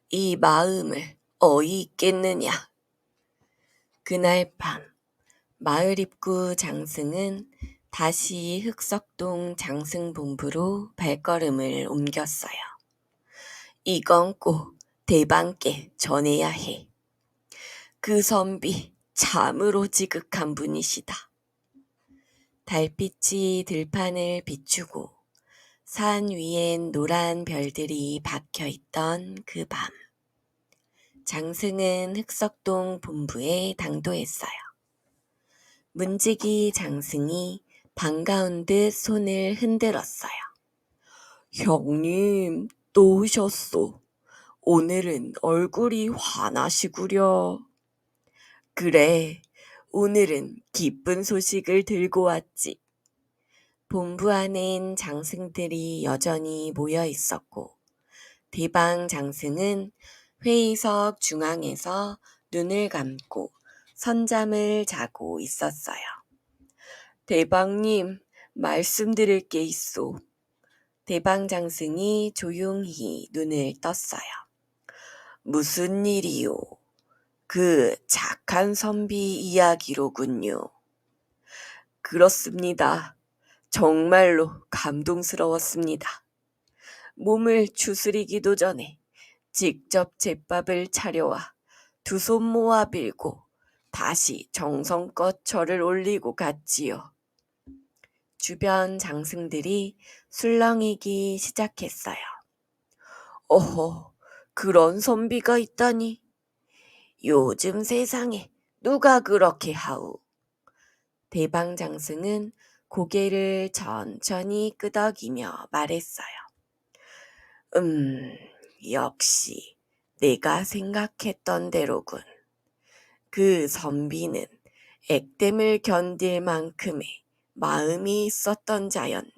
이 마음을 어이 있겠느냐. 그날 밤 마을 입구 장승은 다시 흑석동 장승본부로 발걸음을 옮겼어요. 이건 꼭 대방께 전해야 해. 그 선비 참으로 지극한 분이시다. 달빛이 들판을 비추고 산 위엔 노란 별들이 박혀있던 그 밤, 장승은 흑석동 본부에 당도했어요. 문지기 장승이 반가운 듯 손을 흔들었어요. 형님, 또 오셨소. 오늘은 얼굴이 환하시구려. 그래, 오늘은 기쁜 소식을 들고 왔지. 본부 안엔 장승들이 여전히 모여 있었고 대방 장승은 회의석 중앙에서 눈을 감고 선잠을 자고 있었어요. 대방님, 말씀드릴 게 있소. 대방 장승이 조용히 눈을 떴어요. 무슨 일이요? 그 착한 선비 이야기로군요. 그렇습니다. 정말로 감동스러웠습니다. 몸을 추스리기도 전에 직접 잿밥을 차려와 두 손 모아 빌고 다시 정성껏 절을 올리고 갔지요. 주변 장승들이 술렁이기 시작했어요. 어허, 그런 선비가 있다니. 요즘 세상에 누가 그렇게 하우. 대방 장승은 고개를 천천히 끄덕이며 말했어요. 역시 내가 생각했던 대로군. 그 선비는 액땜을 견딜 만큼의 마음이 있었던 자였네.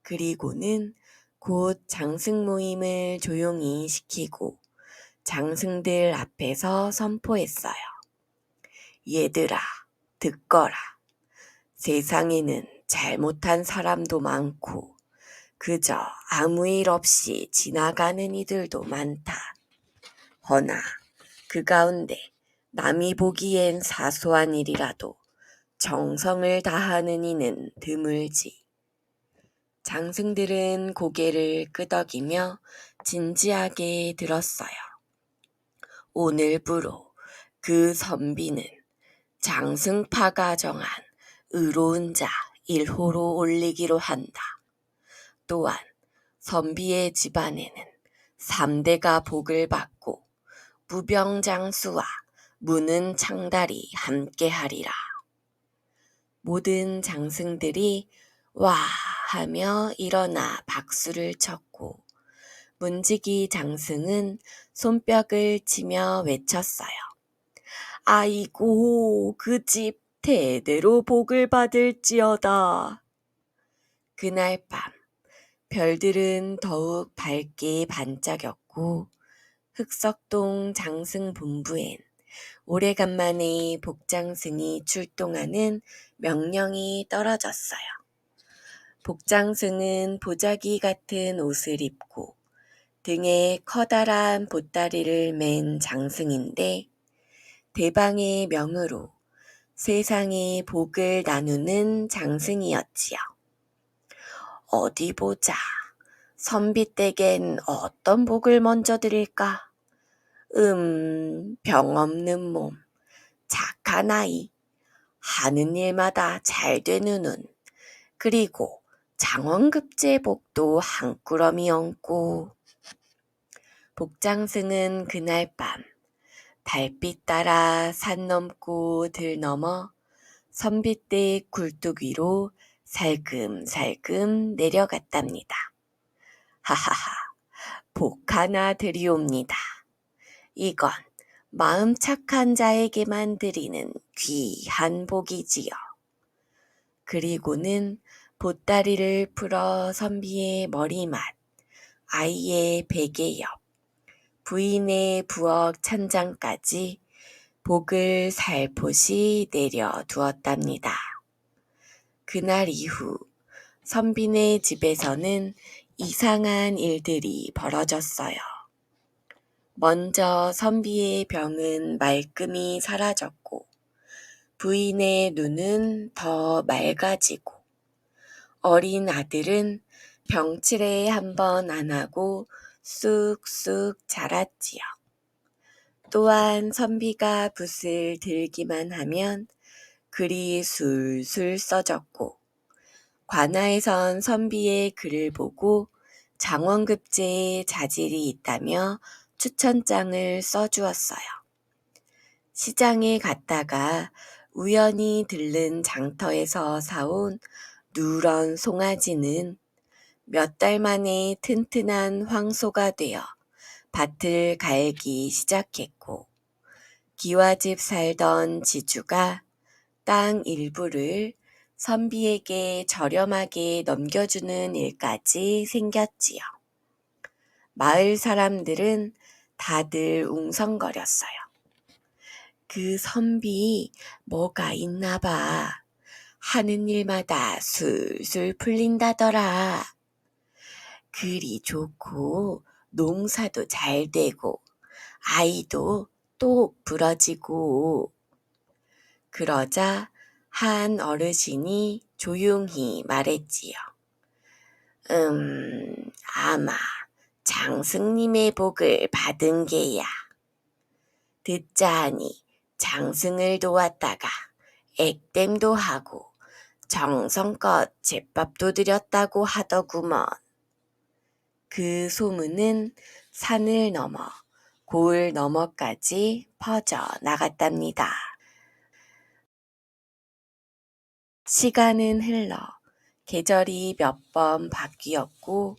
그리고는 곧 장승 모임을 조용히 시키고 장승들 앞에서 선포했어요. 얘들아, 듣거라. 세상에는 잘못한 사람도 많고 그저 아무 일 없이 지나가는 이들도 많다. 허나 그 가운데 남이 보기엔 사소한 일이라도 정성을 다하는 이는 드물지. 장승들은 고개를 끄덕이며 진지하게 들었어요. 오늘부로 그 선비는 장승파가 정한 의로운 자 1호로 올리기로 한다. 또한 선비의 집안에는 3대가 복을 받고 무병장수와 무는 창달이 함께하리라. 모든 장승들이 와 하며 일어나 박수를 쳤고 문지기 장승은 손뼉을 치며 외쳤어요. 아이고, 그 집 대대로 복을 받을지어다. 그날 밤 별들은 더욱 밝게 반짝였고 흑석동 장승 본부엔 오래간만에 복장승이 출동하는 명령이 떨어졌어요. 복장승은 보자기 같은 옷을 입고 등에 커다란 보따리를 맨 장승인데 대방의 명으로 세상에 복을 나누는 장승이었지요. 어디 보자. 선비 댁엔 어떤 복을 먼저 드릴까? 병 없는 몸, 착한 아이, 하는 일마다 잘 되는 운, 그리고 장원급제 복도 한 꾸러미 얹고. 복장승은 그날 밤 달빛 따라 산 넘고 들 넘어 선비댁 굴뚝 위로 살금살금 내려갔답니다. 하하하, 복 하나 드리옵니다. 이건 마음 착한 자에게만 드리는 귀한 복이지요. 그리고는 보따리를 풀어 선비의 머리맡, 아이의 베개 옆, 부인의 부엌 찬장까지 복을 살포시 내려 두었답니다. 그날 이후 선비네 집에서는 이상한 일들이 벌어졌어요. 먼저 선비의 병은 말끔히 사라졌고 부인의 눈은 더 맑아지고 어린 아들은 병치레 한 번 안 하고 쑥쑥 자랐지요. 또한 선비가 붓을 들기만 하면 글이 술술 써졌고 관아에선 선비의 글을 보고 장원급제에 자질이 있다며 추천장을 써주었어요. 시장에 갔다가 우연히 들른 장터에서 사온 누런 송아지는 몇 달 만에 튼튼한 황소가 되어 밭을 갈기 시작했고 기와집 살던 지주가 땅 일부를 선비에게 저렴하게 넘겨주는 일까지 생겼지요. 마을 사람들은 다들 웅성거렸어요. 그 선비 뭐가 있나 봐. 하는 일마다 술술 풀린다더라. 글이 좋고 농사도 잘 되고 아이도 똑 부러지고. 그러자 한 어르신이 조용히 말했지요. 아마 장승님의 복을 받은 게야. 듣자하니 장승을 도왔다가 액땜도 하고 정성껏 제밥도 드렸다고 하더구먼. 그 소문은 산을 넘어 고을 너머까지 퍼져 나갔답니다. 시간은 흘러 계절이 몇 번 바뀌었고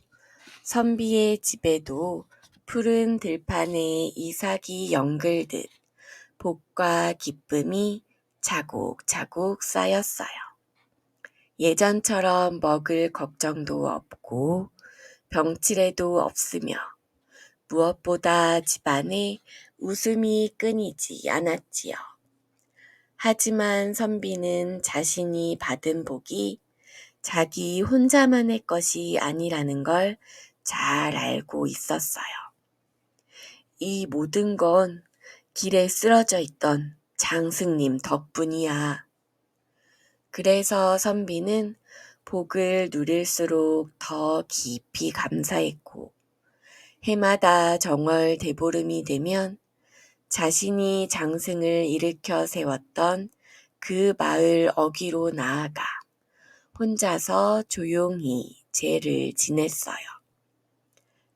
선비의 집에도 푸른 들판에 이삭이 연글듯 복과 기쁨이 차곡차곡 쌓였어요. 예전처럼 먹을 걱정도 없고 병치레도 없으며 무엇보다 집안에 웃음이 끊이지 않았지요. 하지만 선비는 자신이 받은 복이 자기 혼자만의 것이 아니라는 걸 잘 알고 있었어요. 이 모든 건 길에 쓰러져 있던 장승님 덕분이야. 그래서 선비는 복을 누릴수록 더 깊이 감사했고 해마다 정월 대보름이 되면 자신이 장승을 일으켜 세웠던 그 마을 어귀로 나아가 혼자서 조용히 제를 지냈어요.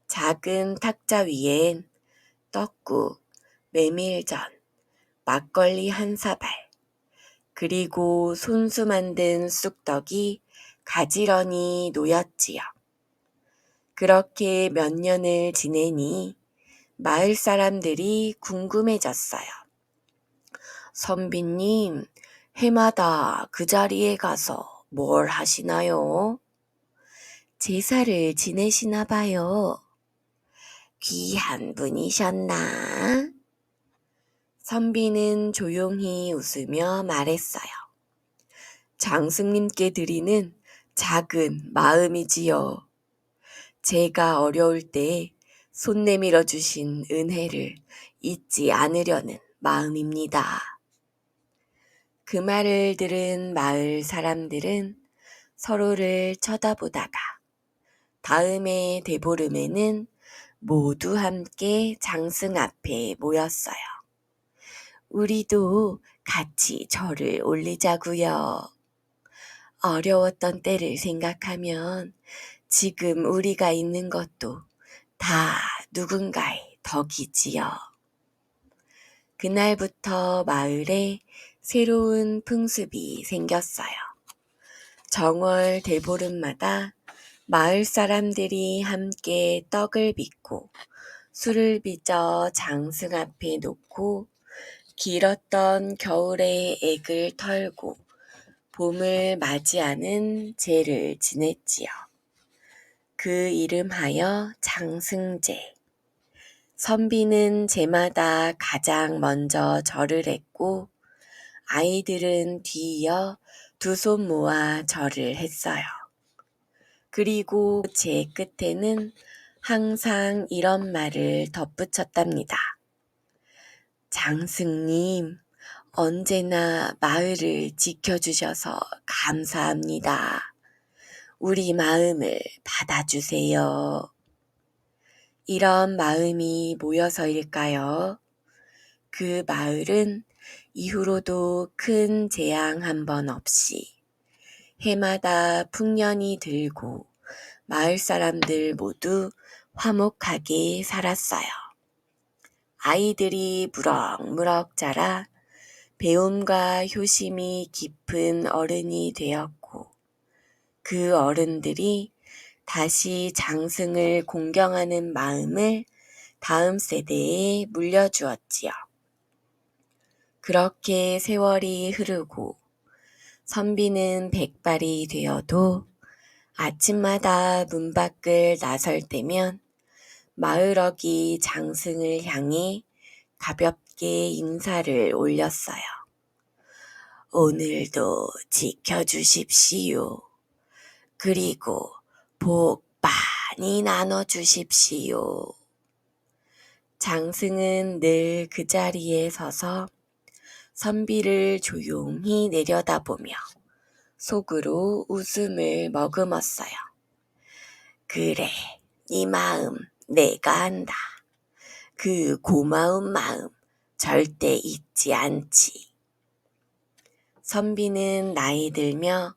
작은 탁자 위엔 떡국, 메밀전, 막걸리 한 사발, 그리고 손수 만든 쑥떡이 가지런히 놓였지요. 그렇게 몇 년을 지내니 마을 사람들이 궁금해졌어요. 선비님, 해마다 그 자리에 가서 뭘 하시나요? 제사를 지내시나 봐요. 귀한 분이셨나? 선비는 조용히 웃으며 말했어요. 장승님께 드리는 작은 마음이지요. 제가 어려울 때 손 내밀어 주신 은혜를 잊지 않으려는 마음입니다. 그 말을 들은 마을 사람들은 서로를 쳐다보다가 다음해 대보름에는 모두 함께 장승 앞에 모였어요. 우리도 같이 절을 올리자고요. 어려웠던 때를 생각하면 지금 우리가 있는 것도 다 누군가의 덕이지요. 그날부터 마을에 새로운 풍습이 생겼어요. 정월 대보름마다 마을 사람들이 함께 떡을 빚고 술을 빚어 장승 앞에 놓고 길었던 겨울의 액을 털고 봄을 맞이하는 제를 지냈지요. 그 이름하여 장승제. 선비는 제마다 가장 먼저 절을 했고 아이들은 뒤이어 두 손 모아 절을 했어요. 그리고 제 끝에는 항상 이런 말을 덧붙였답니다. 장승님, 언제나 마을을 지켜주셔서 감사합니다. 우리 마음을 받아주세요. 이런 마음이 모여서일까요? 그 마을은 이후로도 큰 재앙 한 번 없이 해마다 풍년이 들고 마을 사람들 모두 화목하게 살았어요. 아이들이 무럭무럭 자라 배움과 효심이 깊은 어른이 되었고 그 어른들이 다시 장승을 공경하는 마음을 다음 세대에 물려주었지요. 그렇게 세월이 흐르고 선비는 100발이 되어도 아침마다 문 밖을 나설 때면 마을어기 장승을 향해 가볍게 인사를 올렸어요. 오늘도 지켜주십시오. 그리고 복 많이 나눠주십시오. 장승은 늘 그 자리에 서서 선비를 조용히 내려다보며 속으로 웃음을 머금었어요. 그래, 네 마음 내가 안다. 그 고마운 마음 절대 잊지 않지. 선비는 나이 들며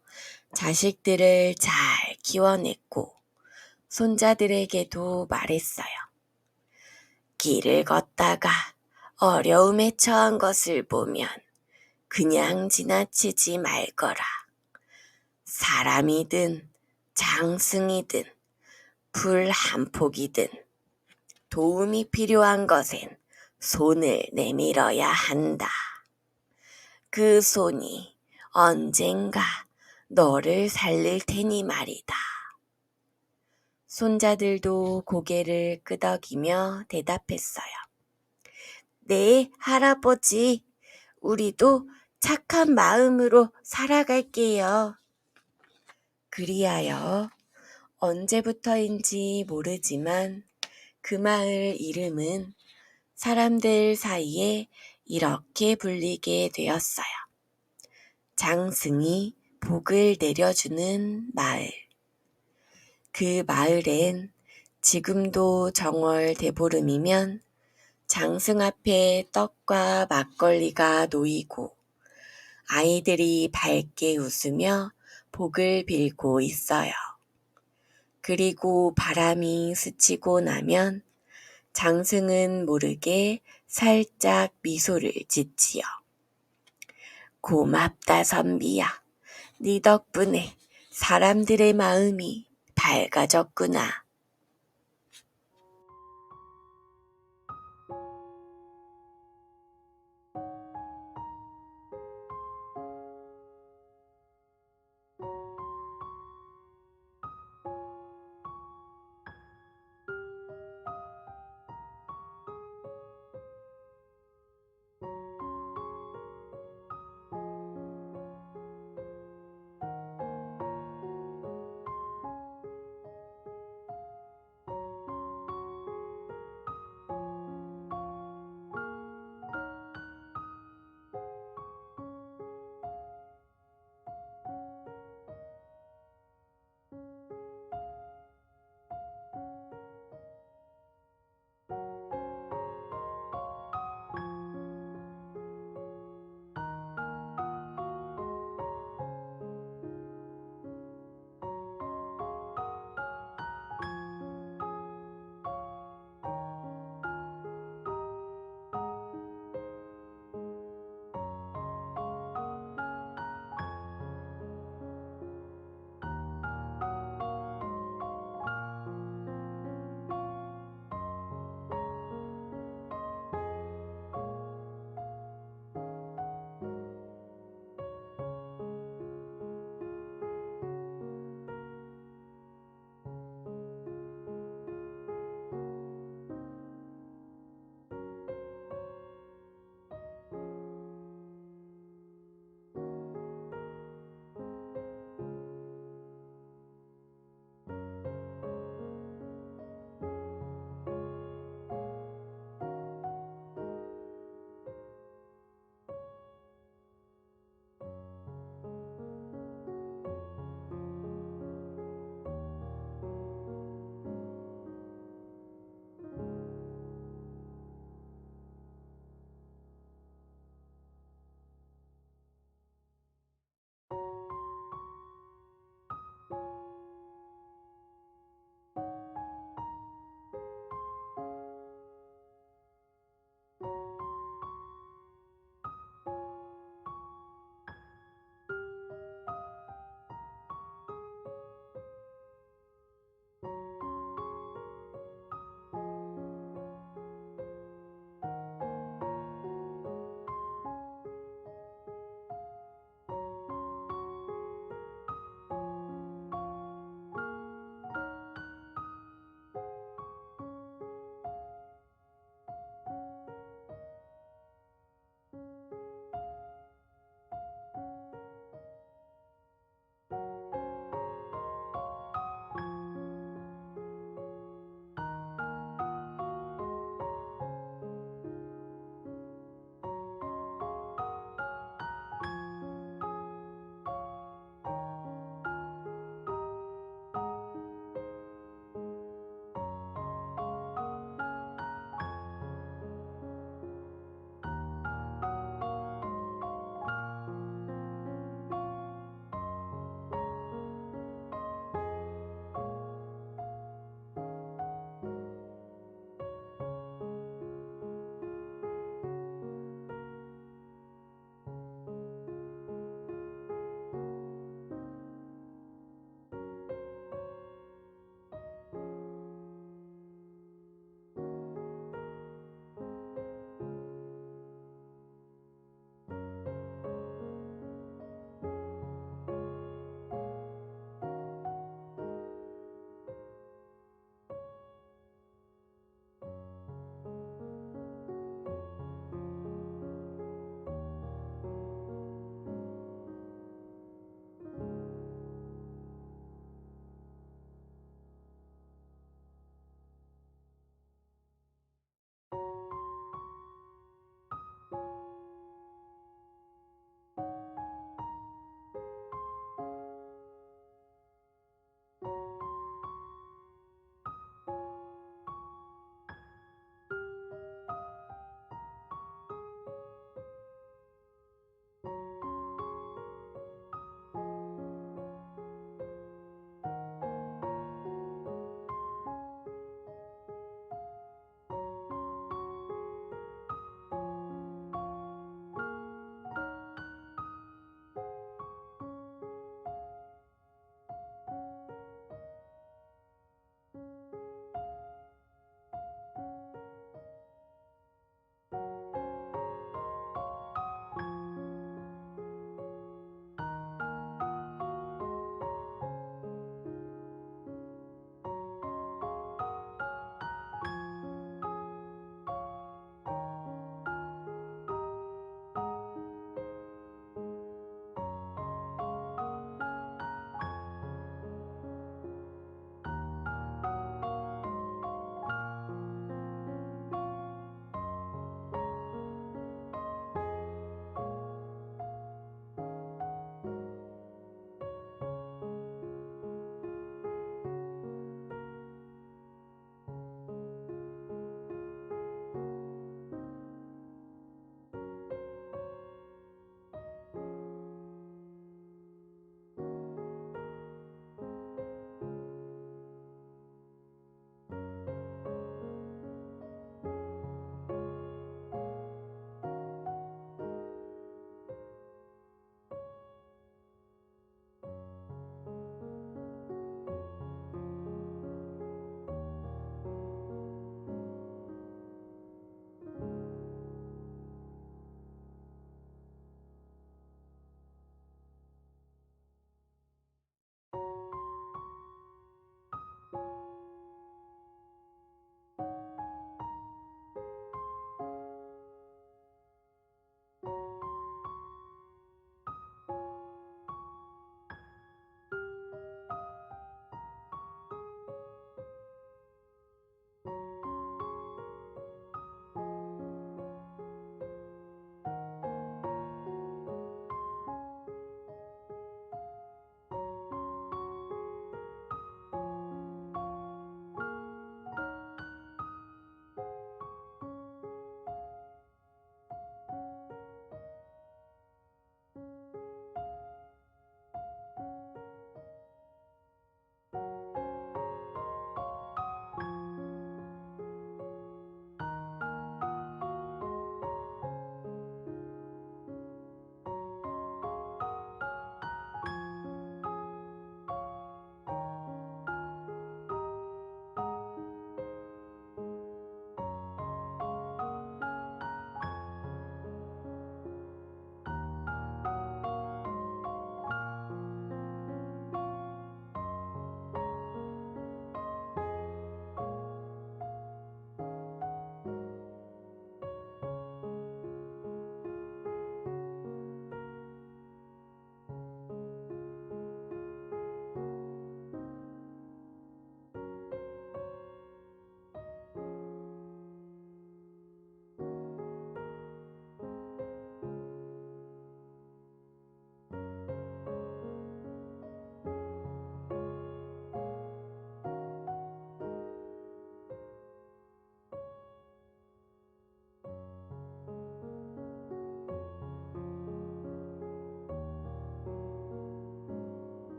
자식들을 잘 키워냈고 손자들에게도 말했어요. 길을 걷다가 어려움에 처한 것을 보면 그냥 지나치지 말거라. 사람이든 장승이든 불 한 폭이든 도움이 필요한 것엔 손을 내밀어야 한다. 그 손이 언젠가 너를 살릴 테니 말이다. 손자들도 고개를 끄덕이며 대답했어요. 네, 할아버지. 우리도 착한 마음으로 살아갈게요. 그리하여 언제부터인지 모르지만 그 마을 이름은 사람들 사이에 이렇게 불리게 되었어요. 장승이 복을 내려주는 마을. 그 마을엔 지금도 정월 대보름이면 장승 앞에 떡과 막걸리가 놓이고 아이들이 밝게 웃으며 복을 빌고 있어요. 그리고 바람이 스치고 나면 장승은 모르게 살짝 미소를 짓지요. 고맙다 선비야. 네 덕분에 사람들의 마음이 밝아졌구나.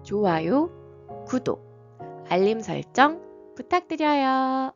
좋아요, 구독, 알림 설정 부탁드려요.